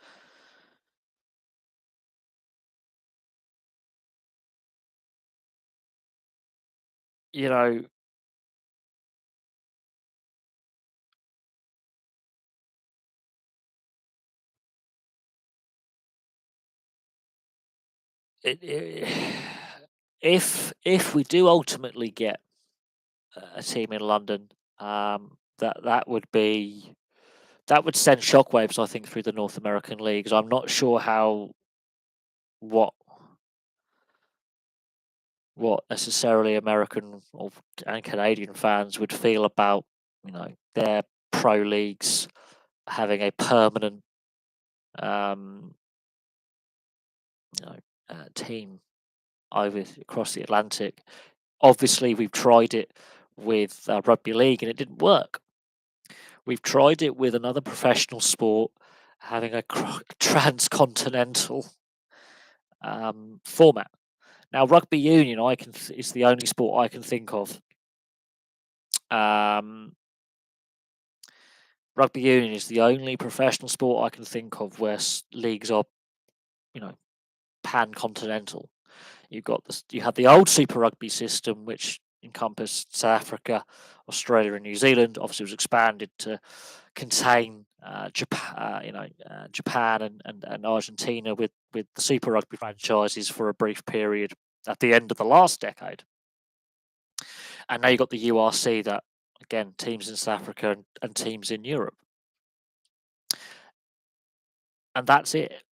you know, if we do ultimately get a team in London, that would send shockwaves, I think, through the North American leagues. I'm not sure what necessarily American and Canadian fans would feel about their pro leagues having a permanent team over across the Atlantic. Obviously, we've tried it with rugby league and it didn't work. We've tried it with another professional sport having a transcontinental format. Now, rugby union, is the only sport I can think of. Rugby union is the only professional sport I can think of where leagues are, pan-continental. You had the old Super Rugby system, which encompassed South Africa, Australia, and New Zealand. Obviously, it was expanded to contain Japan and Argentina with the Super Rugby franchises for a brief period at the end of the last decade. And now you've got the URC, that again, teams in South Africa and teams in Europe, and that's it.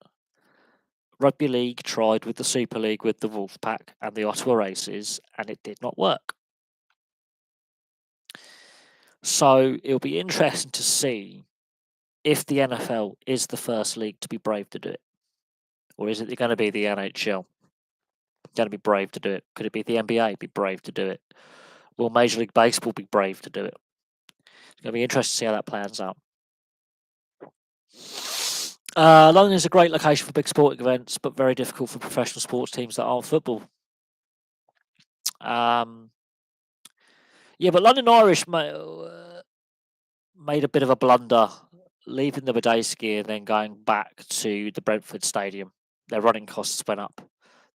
Rugby League tried with the Super League with the Wolfpack and the Ottawa Races, and it did not work. So it'll be interesting to see if the NFL is the first league to be brave to do it, or is it going to be the NHL? Going to be brave to do it? Could it be the NBA be brave to do it? Will Major League Baseball be brave to do it? It's going to be interesting to see how that plans out. London is a great location for big sporting events, but very difficult for professional sports teams that aren't football. Yeah, but London Irish made a bit of a blunder, leaving the Badayski and then going back to the Brentford Stadium. Their running costs went up.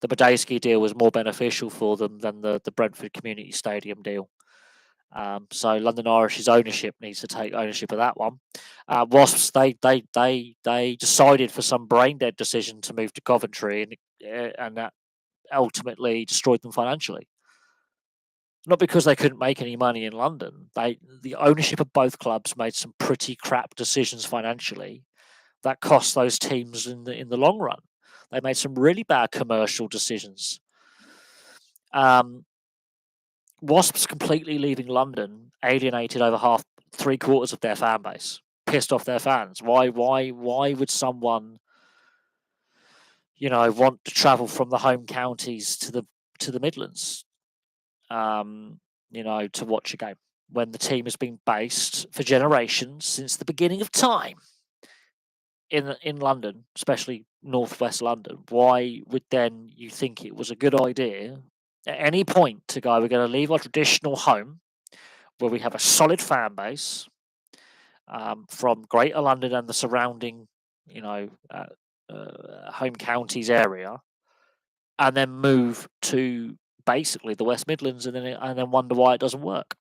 The Badayski deal was more beneficial for them than the Brentford Community Stadium deal. So London Irish's ownership needs to take ownership of that one. Wasps, they decided for some brain dead decision to move to Coventry, and that ultimately destroyed them financially. Not because they couldn't make any money in London. The ownership of both clubs made some pretty crap decisions financially that cost those teams in the long run. They made some really bad commercial decisions. Wasps completely leaving London alienated over three-quarters of their fan base, pissed off their fans. Why would someone, want to travel from the home counties to the Midlands, to watch a game when the team has been based for generations since the beginning of time in London, especially northwest London? Why would then you think it was a good idea at any point to go, we're going to leave our traditional home where we have a solid fan base from Greater London and the surrounding, home counties area, and then move to basically the West Midlands, and then wonder why it doesn't work?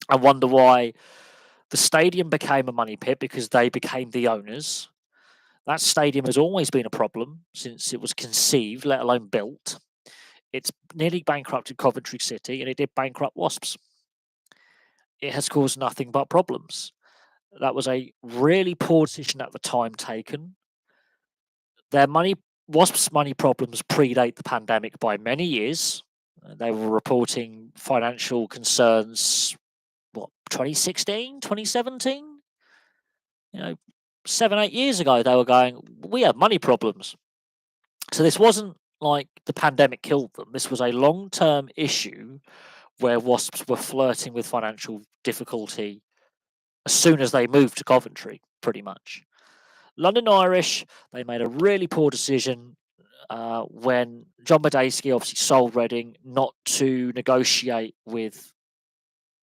I wonder why the stadium became a money pit, because they became the owners. That stadium has always been a problem since it was conceived, let alone built. It's nearly bankrupted Coventry City, and it did bankrupt Wasps. It has caused nothing but problems. That was a really poor decision at the time taken. Wasps' money problems predate the pandemic by many years. They were reporting financial concerns, 2016, 2017? 7, 8 years ago, they were going, we have money problems. So this wasn't like the pandemic killed them. This was a long-term issue where Wasps were flirting with financial difficulty as soon as they moved to Coventry, pretty much. London Irish, they made a really poor decision when John Medeski obviously sold Reading not to negotiate with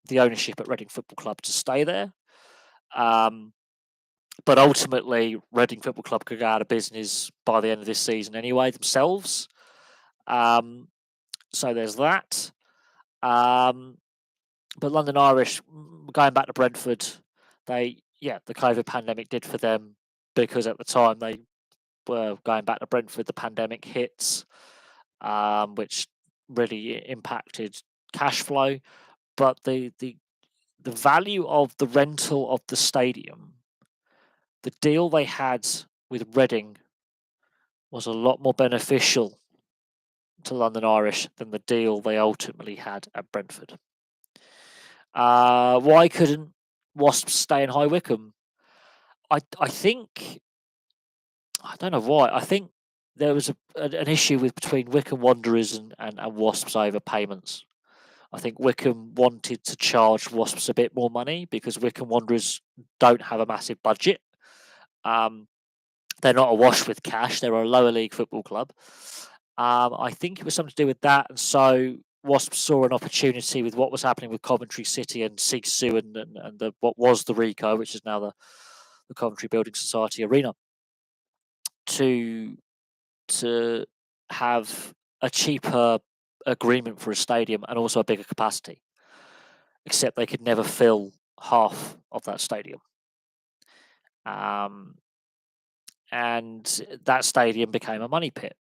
the ownership at Reading Football Club to stay there. But ultimately, Reading Football Club could go out of business by the end of this season anyway themselves. So there's that. But London Irish, going back to Brentford, the COVID pandemic did for them, because at the time they were going back to Brentford, the pandemic hits, which really impacted cash flow. But the value of the rental of the stadium, the deal they had with Reading, was a lot more beneficial to London Irish than the deal they ultimately had at Brentford. Why couldn't Wasps stay in High Wycombe? I think, I don't know why. I think there was an issue between Wycombe Wanderers and Wasps over payments. I think Wycombe wanted to charge Wasps a bit more money because Wycombe Wanderers don't have a massive budget. They're not awash with cash. They're a lower league football club. I think it was something to do with that. And so Wasps saw an opportunity with what was happening with Coventry City and Sigsoo and what was the Rico, which is now the Coventry Building Society Arena, to have a cheaper agreement for a stadium and also a bigger capacity. Except they could never fill half of that stadium. And that stadium became a money pit.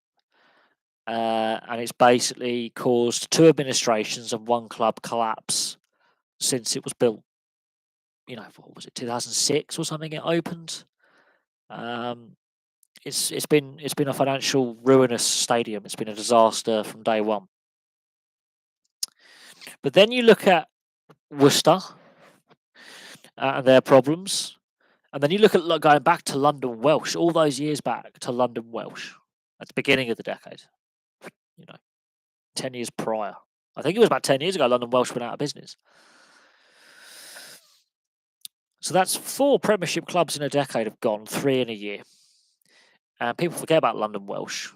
And it's basically caused 2 administrations and 1 club collapse since it was built. What was it, 2006 or something? It opened. It's been a financial ruinous stadium. It's been a disaster from day one. But then you look at Worcester and their problems, and then you look at going back to London Welsh, all those years back to London Welsh at the beginning of the decade. 10 years prior. I think it was about 10 years ago London Welsh went out of business. So that's 4 Premiership clubs in a decade have gone, 3 in a year. And people forget about London Welsh.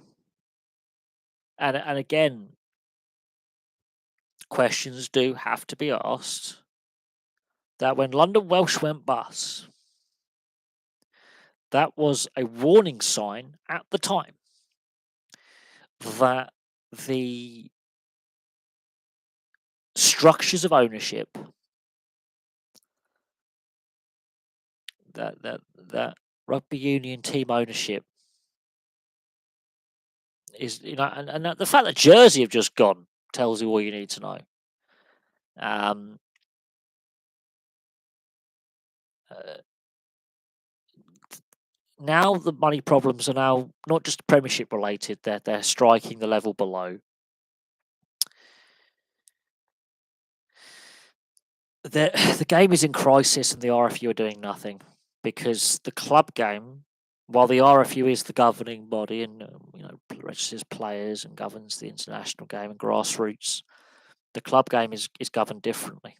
And again, questions do have to be asked that when London Welsh went bust, that was a warning sign at the time that the structures of ownership, that rugby union team ownership is, and the fact that Jersey have just gone tells you all you need to know. Now the money problems are now not just Premiership related; they're striking the level below. The game is in crisis, and the RFU are doing nothing because the club game, while the RFU is the governing body and registers players and governs the international game and grassroots, the club game is governed differently.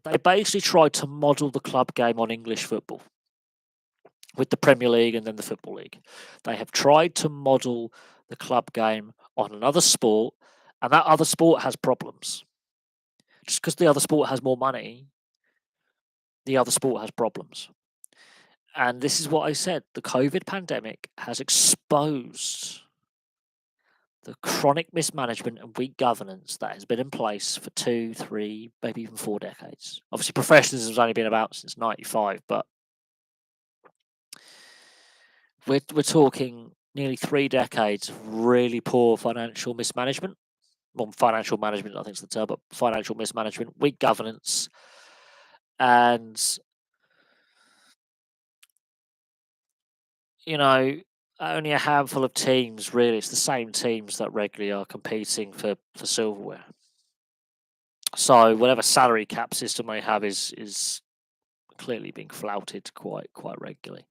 They basically tried to model the club game on English football with the Premier League and then the Football League. They have tried to model the club game on another sport, and that other sport has problems. Just because the other sport has more money, the other sport has problems. And this is what I said. The COVID pandemic has exposed the chronic mismanagement and weak governance that has been in place for 2, 3, maybe even 4 decades. Obviously, professionalism has only been about since 95, but we're talking nearly 3 decades of really poor financial mismanagement. Well, financial management, I think is the term, but financial mismanagement, weak governance, and you know, only a handful of teams really. It's the same teams that regularly are competing for silverware. So whatever salary cap system they have is clearly being flouted quite regularly.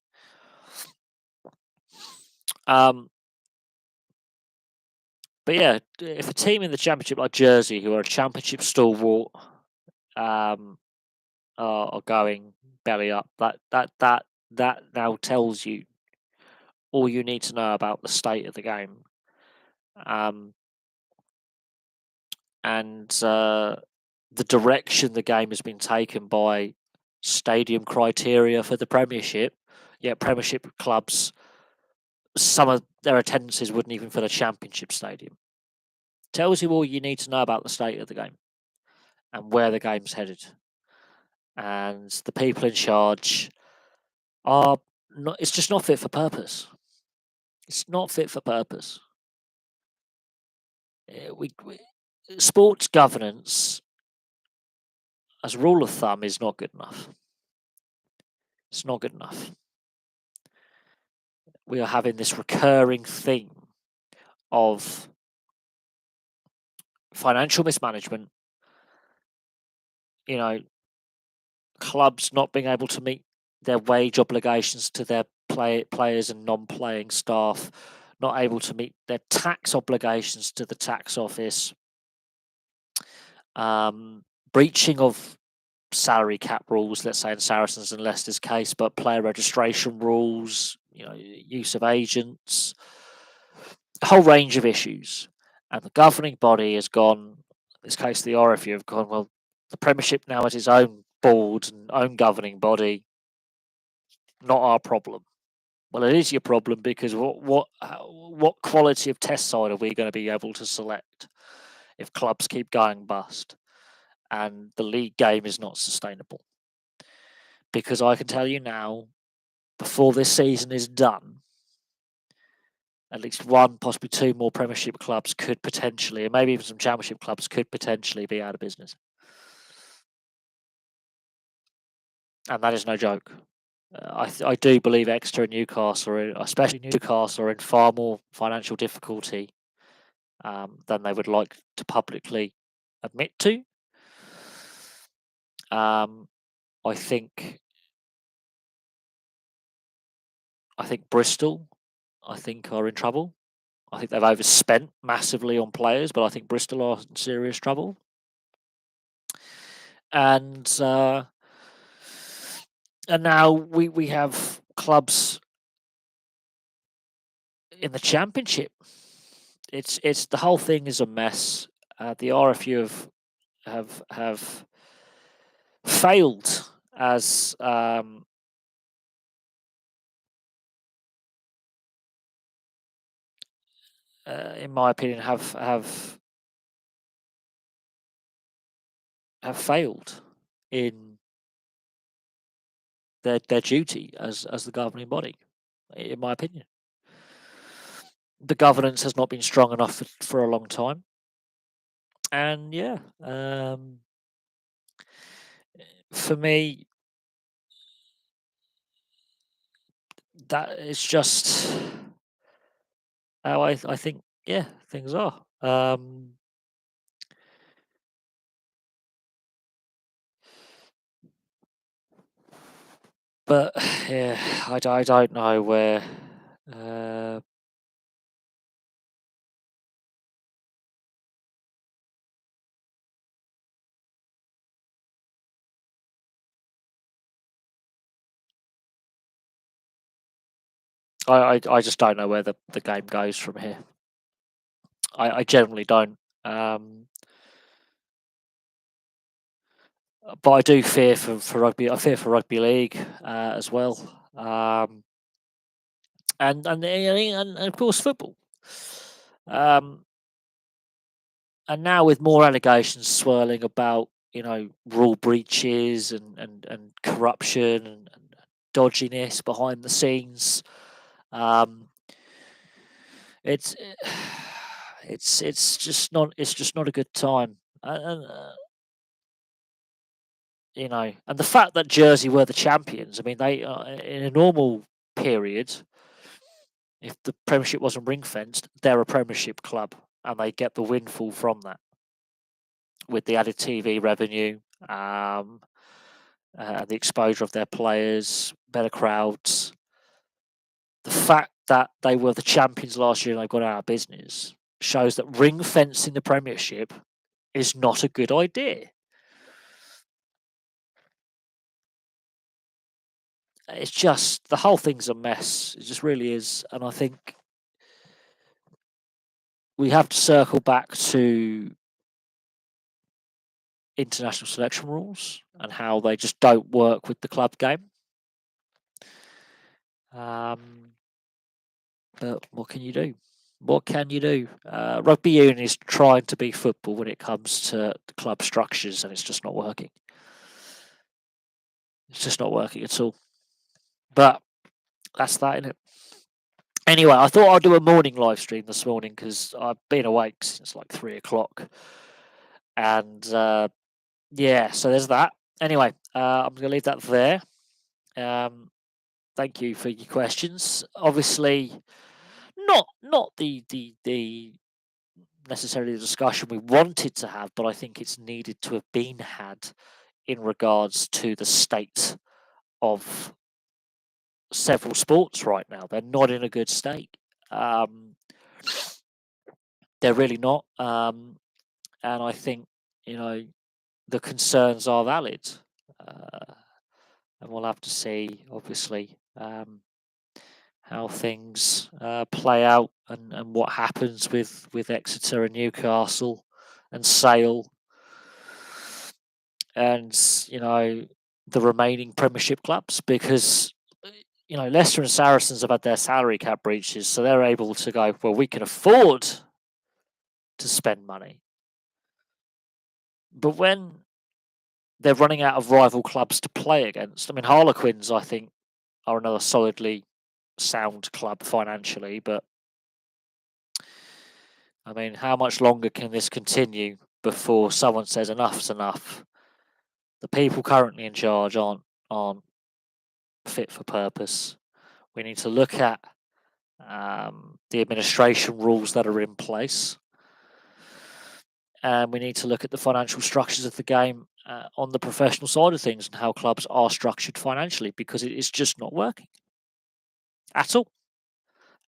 But yeah, if a team in the championship like Jersey, who are a championship stalwart, are going belly up, that now tells you all you need to know about the state of the game. And the direction the game has been taken by stadium criteria for the Premiership. Yeah, Premiership clubs, some of their attendances wouldn't even fill a Championship stadium. Tells you all you need to know about the state of the game and where the game's headed. And the people in charge are not, it's just not fit for purpose. It's not fit for purpose. Sports governance, as a rule of thumb, is not good enough. It's not good enough. We are having this recurring theme of financial mismanagement, clubs not being able to meet their wage obligations to their players and non-playing staff, not able to meet their tax obligations to the tax office, breaching of salary cap rules, let's say in Saracens and Leicester's case, but player registration rules, use of agents, a whole range of issues. And the governing body has gone, in this case the RFU have gone, well, the Premiership now has its own board and own governing body, not our problem. Well, it is your problem because what quality of test side are we going to be able to select if clubs keep going bust and the league game is not sustainable? Because I can tell you now, before this season is done, at least one, possibly two more Premiership clubs could potentially, and maybe even some Championship clubs could potentially be out of business. And that is no joke. I do believe Exeter and Newcastle, especially Newcastle, are in far more financial difficulty than they would like to publicly admit to. I think Bristol, are in trouble. I think they've overspent massively on players, but I think Bristol are in serious trouble. And now we have clubs in the Championship. It's the whole thing is a mess. The RFU have failed as in my opinion, have failed in their duty as the governing body, in my opinion. The governance has not been strong enough for a long time, and for me, that is just how I think. Yeah, things are. But yeah, I don't know where. I just don't know where the game goes from here. I generally don't. But I do fear for rugby. I fear for rugby league as well, and of course football. And now with more allegations swirling about rule breaches and corruption and dodginess behind the scenes, Um, it's it's just not a good time. And the fact that Jersey were the champions. I mean, they in a normal period, if the Premiership wasn't ring fenced, they're a Premiership club, and they get the windfall from that with the added TV revenue, the exposure of their players, better crowds. The fact that they were the champions last year and they've gone out of business shows that ring fencing the Premiership is not a good idea. It's just the whole thing's a mess. It just really is, and I think we have to circle back to international selection rules and how they just don't work with the club game. But what can you do? What can you do? Rugby union is trying to be football when it comes to the club structures, and it's just not working. It's just not working at all. But that's that, isn't it? Anyway, I thought I'd do a morning live stream this morning because I've been awake since like 3 o'clock. And yeah, so there's that. Anyway, I'm going to leave that there. Thank you for your questions. Obviously, not the necessarily the discussion we wanted to have, but I think it's needed to have been had in regards to the state of several sports right now. They're not in a good state. They're really not. And I think, the concerns are valid. And we'll have to see, obviously, how things play out and what happens with Exeter and Newcastle and Sale and the remaining Premiership clubs, because Leicester and Saracens have had their salary cap breaches, so they're able to go, well, we can afford to spend money. But when they're running out of rival clubs to play against, I mean, Harlequins, I think, are another solidly sound club financially, but I mean, how much longer can this continue before someone says enough's enough? The people currently in charge aren't fit for purpose. We need to look at the administration rules that are in place, and we need to look at the financial structures of the game on the professional side of things and how clubs are structured financially, because it is just not working at all.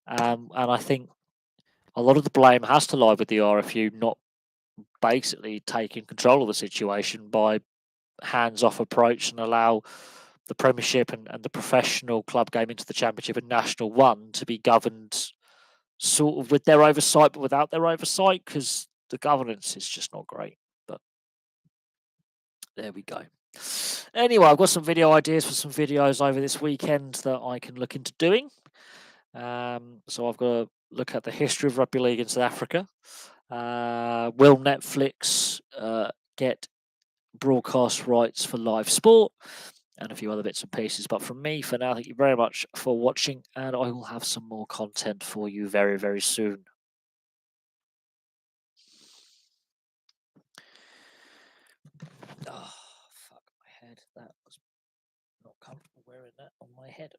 And I think a lot of the blame has to lie with the RFU not basically taking control of the situation by hands-off approach and allow the Premiership and the professional club game into the Championship and National One to be governed sort of with their oversight, but without their oversight, because the governance is just not great. But there we go. Anyway, I've got some video ideas for some videos over this weekend that I can look into doing. So I've got to look at the history of rugby league in South Africa. Will Netflix get broadcast rights for live sport? And a few other bits and pieces. But from me for now, thank you very much for watching, and I will have some more content for you very, very soon. Oh, fuck my head. That was not comfortable wearing that on my head.